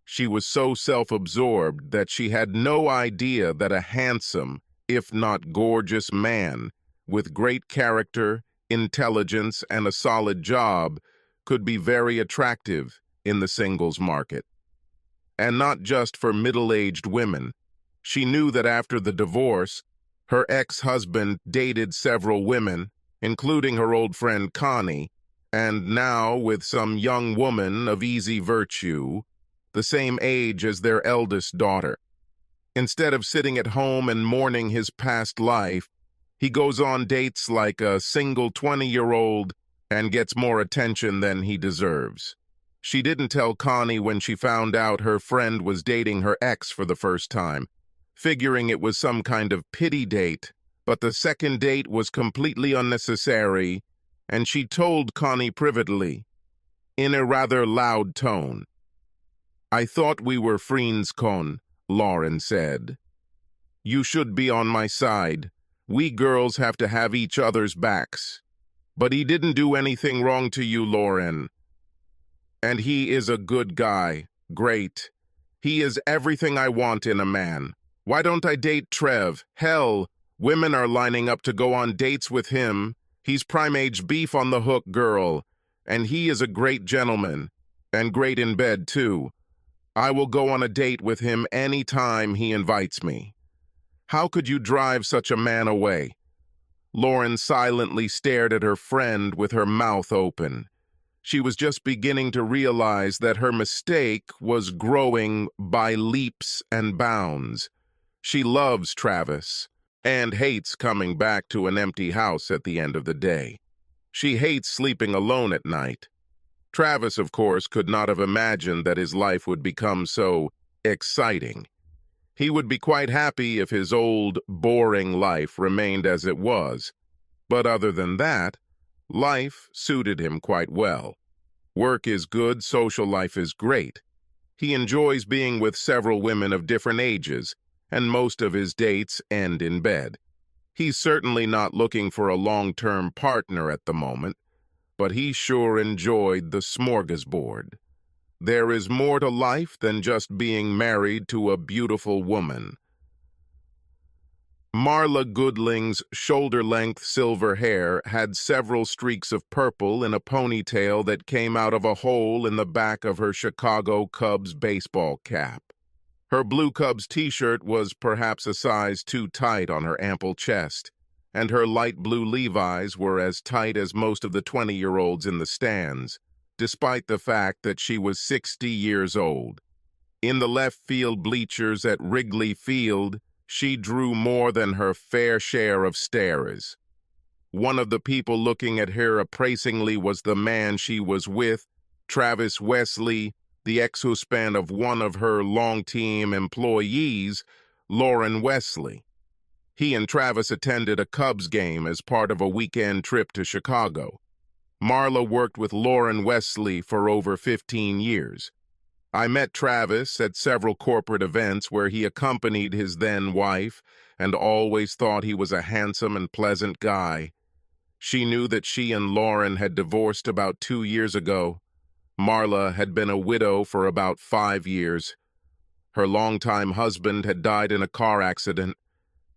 She was so self-absorbed that she had no idea that a handsome, if not gorgeous man, with great character, intelligence, and a solid job could be very attractive in the singles market. And not just for middle-aged women. She knew that after the divorce, her ex-husband dated several women, including her old friend Connie, and now with some young woman of easy virtue, the same age as their eldest daughter. Instead of sitting at home and mourning his past life, he goes on dates like a single 20-year-old and gets more attention than he deserves. She didn't tell Connie when she found out her friend was dating her ex for the first time, figuring it was some kind of pity date, but the second date was completely unnecessary, and she told Connie privately, in a rather loud tone. "I thought we were friends, Con," Lauren said. "You should be on my side. We girls have to have each other's backs. But he didn't do anything wrong to you, Lauren. And he is a good guy. Great. He is everything I want in a man. Why don't I date Trev? Hell, women are lining up to go on dates with him. He's prime-age beef on the hook, girl. And he is a great gentleman. And great in bed, too. I will go on a date with him any time he invites me. How could you drive such a man away? Lauren silently stared at her friend with her mouth open. She was just beginning to realize that her mistake was growing by leaps and bounds. She loves Travis and hates coming back to an empty house at the end of the day. She hates sleeping alone at night. Travis, of course, could not have imagined that his life would become so exciting. He would be quite happy if his old, boring life remained as it was. But other than that, life suited him quite well. Work is good, social life is great. He enjoys being with several women of different ages, and most of his dates end in bed. He's certainly not looking for a long-term partner at the moment, but he sure enjoyed the smorgasbord. There is more to life than just being married to a beautiful woman. Marla Goodling's shoulder-length silver hair had several streaks of purple in a ponytail that came out of a hole in the back of her Chicago Cubs baseball cap. Her Blue Cubs t-shirt was perhaps a size too tight on her ample chest, and her light blue Levi's were as tight as most of the 20-year-olds in the stands, despite the fact that she was 60 years old. In the left field bleachers at Wrigley Field, she drew more than her fair share of starers. One of the people looking at her appraisingly was the man she was with, Travis Wesley, the ex-husband of one of her long-team employees, Lauren Wesley. He and Travis attended a Cubs game as part of a weekend trip to Chicago. Marla worked with Lauren Wesley for over 15 years. I met Travis at several corporate events where he accompanied his then-wife and always thought he was a handsome and pleasant guy. She knew that she and Lauren had divorced about 2 years ago. Marla had been a widow for about 5 years. Her longtime husband had died in a car accident.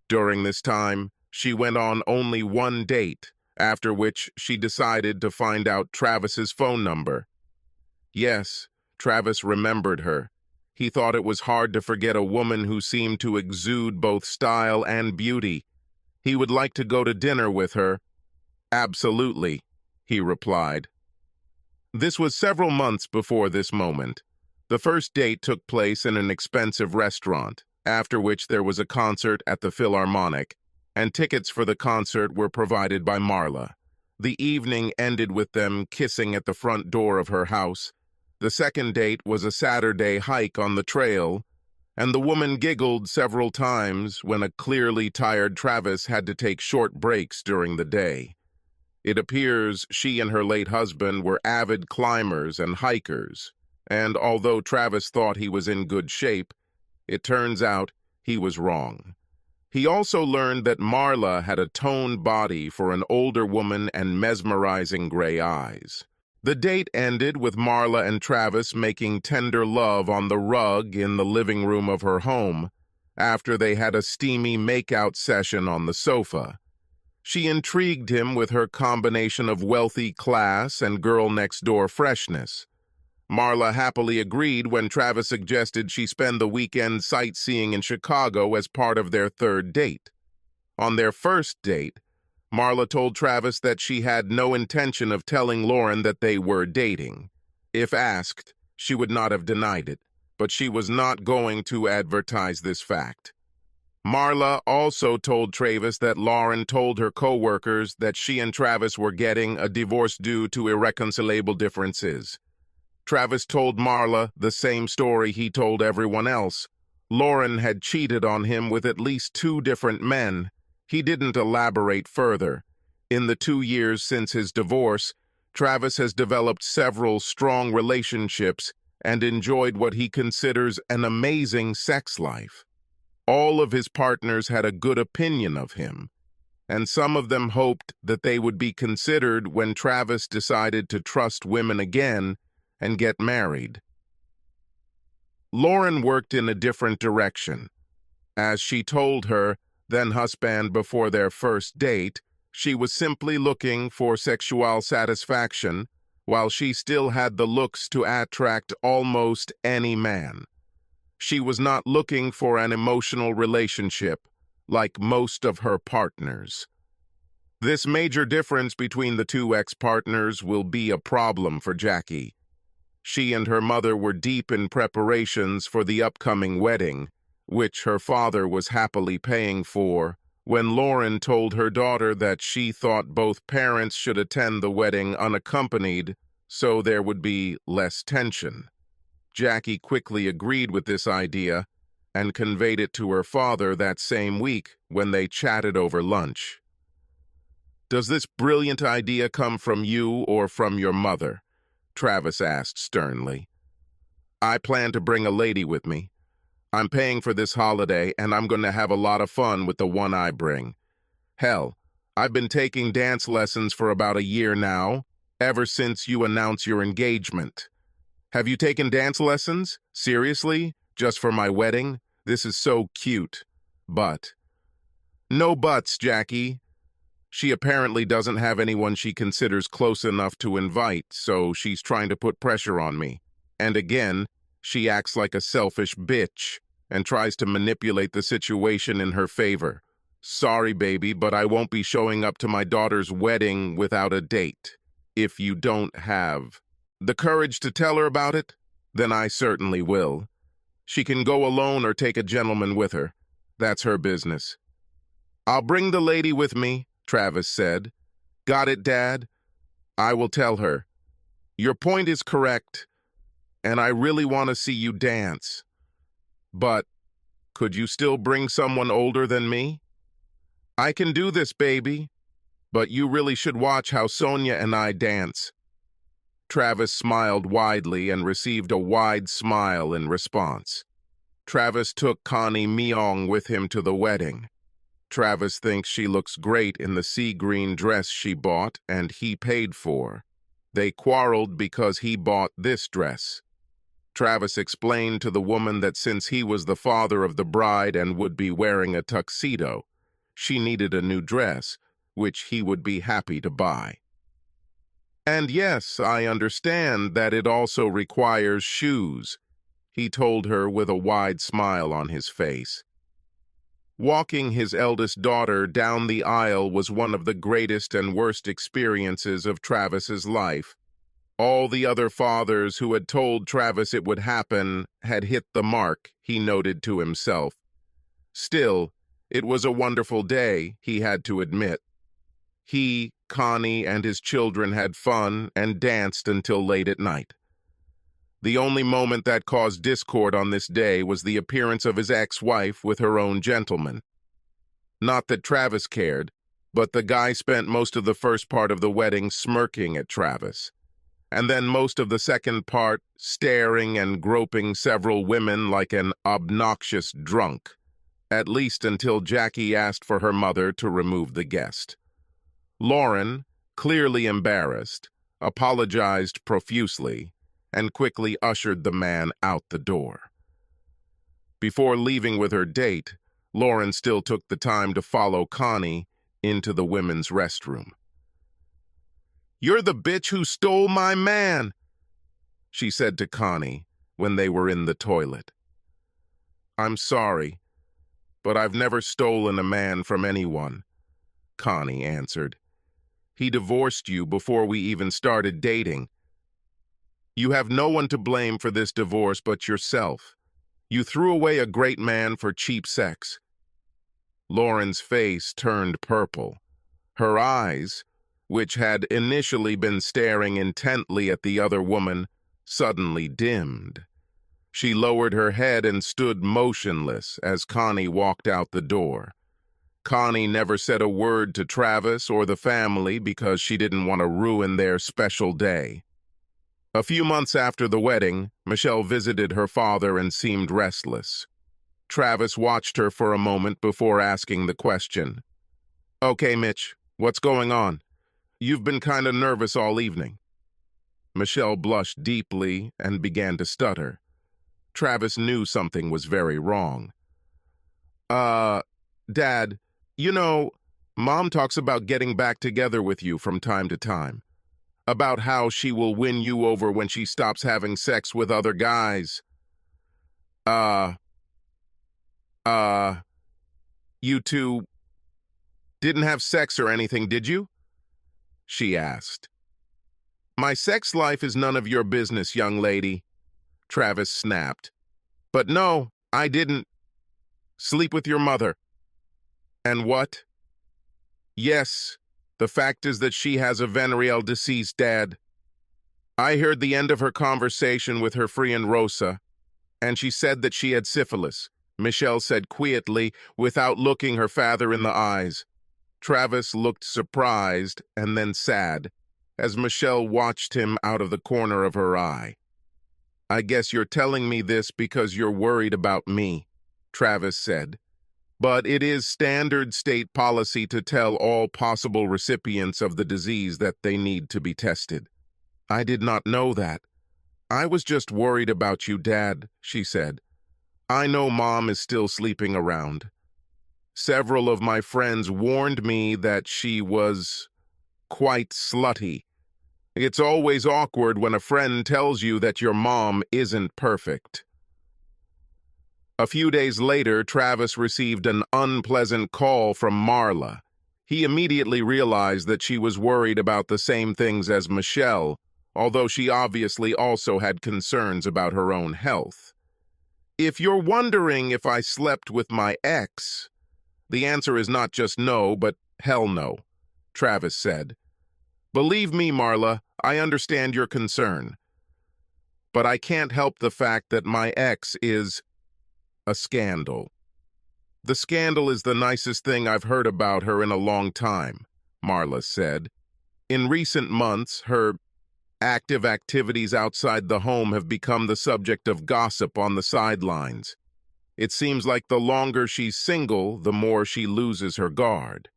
During this time, she went on only one date, after which she decided to find out Travis's phone number. Yes, Travis remembered her. He thought it was hard to forget a woman who seemed to exude both style and beauty. He would like to go to dinner with her. Absolutely, he replied. This was several months before this moment. The first date took place in an expensive restaurant, after which there was a concert at the Philharmonic, and tickets for the concert were provided by Marla. The evening ended with them kissing at the front door of her house. The second date was a Saturday hike on the trail, and the woman giggled several times when a clearly tired Travis had to take short breaks during the day. It appears she and her late husband were avid climbers and hikers, and although Travis thought he was in good shape, it turns out he was wrong. He also learned that Marla had a toned body for an older woman and mesmerizing gray eyes. The date ended with Marla and Travis making tender love on the rug in the living room of her home, after they had a steamy make-out session on the sofa. She intrigued him with her combination of wealthy class and girl-next-door freshness. Marla happily agreed when Travis suggested she spend the weekend sightseeing in Chicago as part of their third date. On their first date, Marla told Travis that she had no intention of telling Lauren that they were dating. If asked, she would not have denied it, but she was not going to advertise this fact. Marla also told Travis that Lauren told her co-workers that she and Travis were getting a divorce due to irreconcilable differences. Travis told Marla the same story he told everyone else. Lauren had cheated on him with at least 2 different men. He didn't elaborate further. In the 2 years since his divorce, Travis has developed several strong relationships and enjoyed what he considers an amazing sex life. All of his partners had a good opinion of him, and some of them hoped that they would be considered when Travis decided to trust women again and get married. Lauren worked in a different direction. As she told her then-husband before their first date, she was simply looking for sexual satisfaction, while she still had the looks to attract almost any man. She was not looking for an emotional relationship like most of her partners. This major difference between the two ex-partners will be a problem for Jackie. She and her mother were deep in preparations for the upcoming wedding, which her father was happily paying for, when Lauren told her daughter that she thought both parents should attend the wedding unaccompanied so there would be less tension. Jackie quickly agreed with this idea and conveyed it to her father that same week when they chatted over lunch. "Does this brilliant idea come from you or from your mother?" Travis asked sternly. "I plan to bring a lady with me. I'm paying for this holiday, and I'm going to have a lot of fun with the one I bring. Hell, I've been taking dance lessons for about a year now, ever since you announced your engagement. Have you taken dance lessons? Seriously? Just for my wedding? This is so cute. But..." "No buts, Jackie. She apparently doesn't have anyone she considers close enough to invite, so she's trying to put pressure on me. And again, she acts like a selfish bitch and tries to manipulate the situation in her favor. Sorry, baby, but I won't be showing up to my daughter's wedding without a date. If you don't have the courage to tell her about it, then I certainly will. She can go alone or take a gentleman with her. That's her business." "I'll bring the lady with me," Travis said. "Got it, Dad? I will tell her. Your point is correct, and I really want to see you dance. But could you still bring someone older than me?" "I can do this, baby, but you really should watch how Sonia and I dance." Travis smiled widely and received a wide smile in response. Travis took Connie Meong with him to the wedding. Travis thinks she looks great in the sea green dress she bought and he paid for. They quarreled because he bought this dress. Travis explained to the woman that since he was the father of the bride and would be wearing a tuxedo, she needed a new dress, which he would be happy to buy. "And yes, I understand that it also requires shoes," he told her with a wide smile on his face. Walking his eldest daughter down the aisle was one of the greatest and worst experiences of Travis's life. All the other fathers who had told Travis it would happen had hit the mark, he noted to himself. Still, it was a wonderful day, he had to admit. He, Connie, and his children had fun and danced until late at night. The only moment that caused discord on this day was the appearance of his ex-wife with her own gentleman. Not that Travis cared, but the guy spent most of the first part of the wedding smirking at Travis, and then most of the second part staring and groping several women like an obnoxious drunk, at least until Jackie asked for her mother to remove the guest. Lauren, clearly embarrassed, apologized profusely, and quickly ushered the man out the door. Before leaving with her date, Lauren still took the time to follow Connie into the women's restroom. "You're the bitch who stole my man," she said to Connie when they were in the toilet. "I'm sorry, but I've never stolen a man from anyone," Connie answered. "He divorced you before we even started dating. You have no one to blame for this divorce but yourself. You threw away a great man for cheap sex." Lauren's face turned purple. Her eyes, which had initially been staring intently at the other woman, suddenly dimmed. She lowered her head and stood motionless as Connie walked out the door. Connie never said a word to Travis or the family because she didn't want to ruin their special day. A few months after the wedding, Michelle visited her father and seemed restless. Travis watched her for a moment before asking the question. "Okay, Mitch, what's going on? You've been kind of nervous all evening." Michelle blushed deeply and began to stutter. Travis knew something was very wrong. Dad, you know, Mom talks about getting back together with you from time to time. About how she will win you over when she stops having sex with other guys. You two, Didn't have sex or anything, did you? She asked. My sex life is none of your business, young lady, Travis snapped. But no, I didn't. Sleep with your mother. And what? Yes, the fact is that she has a venereal deceased dad. I heard the end of her conversation with her friend Rosa, and she said that she had syphilis, Michelle said quietly, without looking her father in the eyes. Travis looked surprised and then sad, as Michelle watched him out of the corner of her eye. I guess you're telling me this because you're worried about me, Travis said. But it is standard state policy to tell all possible recipients of the disease that they need to be tested. I did not know that. I was just worried about you, Dad, she said. I know Mom is still sleeping around. Several of my friends warned me that she was quite slutty. It's always awkward when a friend tells you that your mom isn't perfect. A few days later, Travis received an unpleasant call from Marla. He immediately realized that she was worried about the same things as Michelle, although she obviously also had concerns about her own health. If you're wondering if I slept with my ex, the answer is not just no, but hell no, Travis said. Believe me, Marla, I understand your concern. But I can't help the fact that my ex is a scandal. The scandal is the nicest thing I've heard about her in a long time, Marla said. In recent months, her active activities outside the home have become the subject of gossip on the sidelines. It seems like the longer she's single, the more she loses her guard.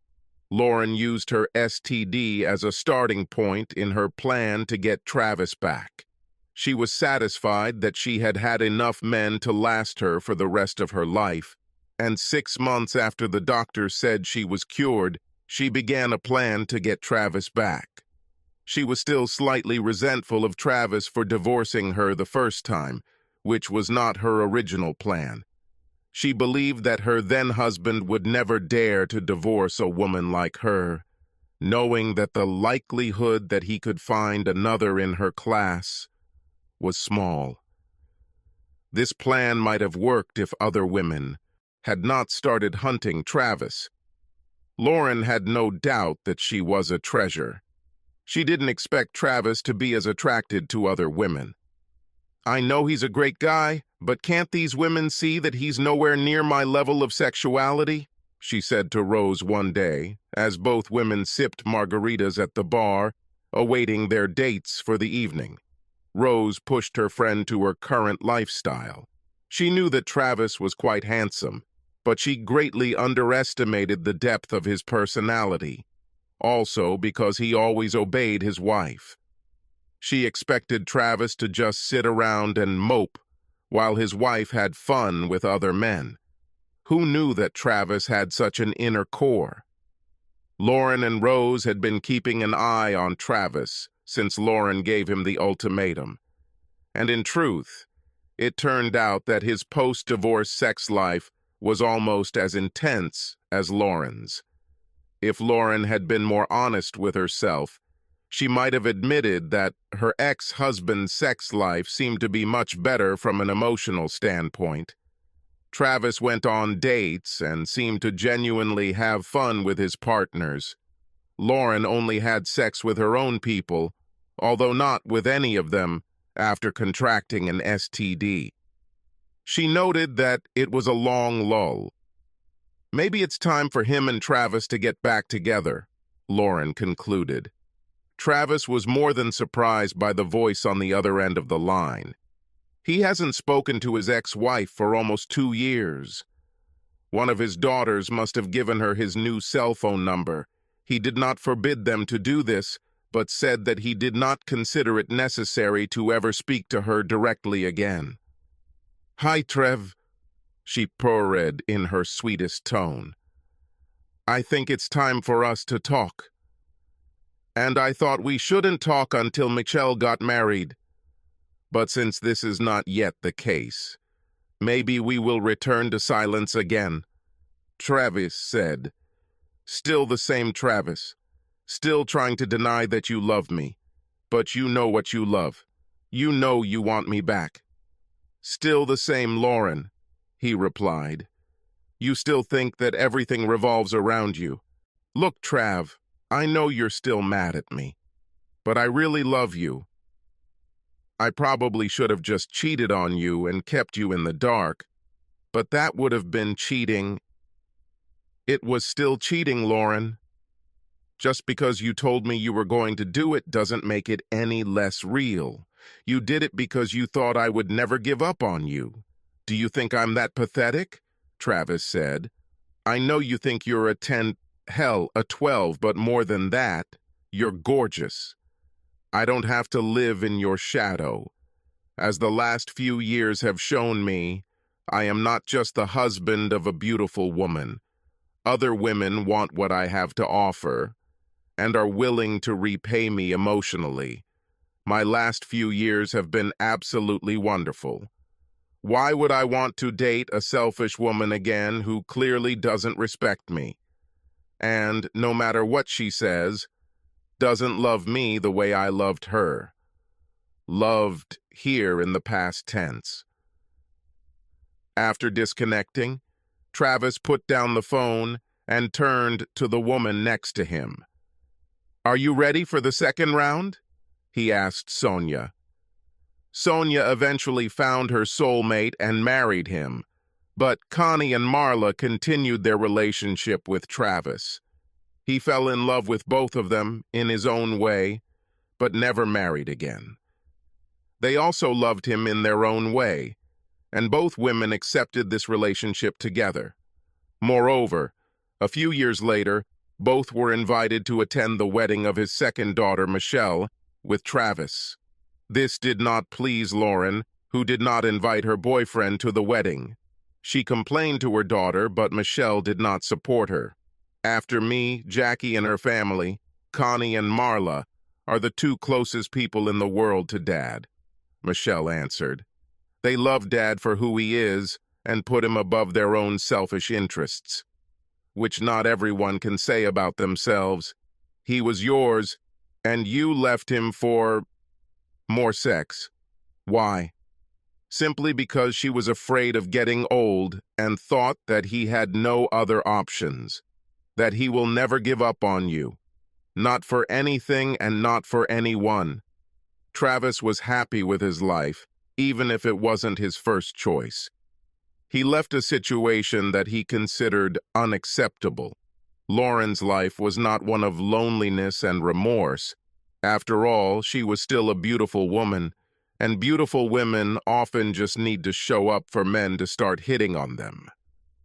Lauren used her STD as a starting point in her plan to get Travis back. She was satisfied that she had had enough men to last her for the rest of her life, and 6 months after the doctor said she was cured, she began a plan to get Travis back. She was still slightly resentful of Travis for divorcing her the first time, which was not her original plan. She believed that her then-husband would never dare to divorce a woman like her, knowing that the likelihood that he could find another in her class was small. This plan might have worked if other women had not started hunting Travis. Lauren had no doubt that she was a treasure. She didn't expect Travis to be as attracted to other women. I know he's a great guy, but can't these women see that he's nowhere near my level of sexuality? She said to Rose one day, as both women sipped margaritas at the bar, awaiting their dates for the evening. Rose pushed her friend to her current lifestyle. She knew that Travis was quite handsome, but she greatly underestimated the depth of his personality, also because he always obeyed his wife. She expected Travis to just sit around and mope while his wife had fun with other men. Who knew that Travis had such an inner core? Lauren and Rose had been keeping an eye on Travis since Lauren gave him the ultimatum. And in truth, it turned out that his post-divorce sex life was almost as intense as Lauren's. If Lauren had been more honest with herself, she might have admitted that her ex-husband's sex life seemed to be much better from an emotional standpoint. Travis went on dates and seemed to genuinely have fun with his partners. Lauren only had sex with her own people, although not with any of them after contracting an STD. She noted that it was a long lull. Maybe it's time for him and Travis to get back together, Lauren concluded. Travis was more than surprised by the voice on the other end of the line. He hasn't spoken to his ex-wife for almost 2 years. One of his daughters must have given her his new cell phone number. He did not forbid them to do this, but said that he did not consider it necessary to ever speak to her directly again. "Hi, Trev," she purred in her sweetest tone. "I think it's time for us to talk. And I thought we shouldn't talk until Michelle got married. But since this is not yet the case, maybe we will return to silence again," Travis said. Still the same Travis. Still trying to deny that you love me. But you know what you love. You know you want me back. Still the same Lauren, he replied. You still think that everything revolves around you. Look, Trav, I know you're still mad at me, but I really love you. I probably should have just cheated on you and kept you in the dark, but that would have been cheating. It was still cheating, Lauren. Just because you told me you were going to do it doesn't make it any less real. You did it because you thought I would never give up on you. Do you think I'm that pathetic? Travis said. I know you think you're a 10, hell, a 12, but more than that, you're gorgeous. I don't have to live in your shadow. As the last few years have shown me, I am not just the husband of a beautiful woman. Other women want what I have to offer and are willing to repay me emotionally. My last few years have been absolutely wonderful. Why would I want to date a selfish woman again who clearly doesn't respect me? And, no matter what she says, doesn't love me the way I loved her. Loved here in the past tense. After disconnecting, Travis put down the phone and turned to the woman next to him. Are you ready for the second round? He asked Sonia. Sonia eventually found her soulmate and married him, but Connie and Marla continued their relationship with Travis. He fell in love with both of them in his own way, but never married again. They also loved him in their own way, and both women accepted this relationship together. Moreover, a few years later, both were invited to attend the wedding of his second daughter, Michelle, with Travis. This did not please Lauren, who did not invite her boyfriend to the wedding. She complained to her daughter, but Michelle did not support her. After me, Jackie and her family, Connie and Marla, are the two closest people in the world to Dad, Michelle answered. They love Dad for who he is and put him above their own selfish interests, which not everyone can say about themselves. He was yours, and you left him for more sex. Why? Simply because she was afraid of getting old and thought that he had no other options, that he will never give up on you, not for anything and not for anyone. Travis was happy with his life, even if it wasn't his first choice. He left a situation that he considered unacceptable. Lauren's life was not one of loneliness and remorse. After all, she was still a beautiful woman, and beautiful women often just need to show up for men to start hitting on them.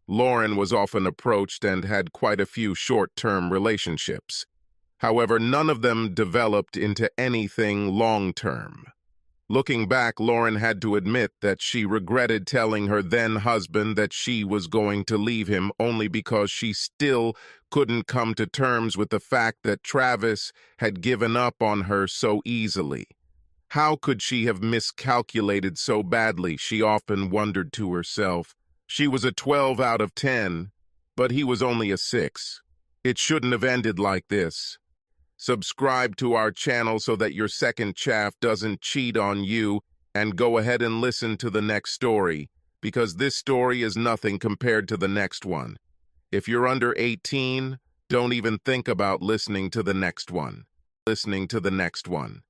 Lauren was often approached and had quite a few short-term relationships. However, none of them developed into anything long-term. Looking back, Lauren had to admit that she regretted telling her then-husband that she was going to leave him only because she still couldn't come to terms with the fact that Travis had given up on her so easily. How could she have miscalculated so badly, she often wondered to herself. She was a 12 out of 10, but he was only a 6. It shouldn't have ended like this. Subscribe to our channel so that your second chaff doesn't cheat on you, and go ahead and listen to the next story, because this story is nothing compared to the next one. If you're under 18, don't even think about listening to the next one.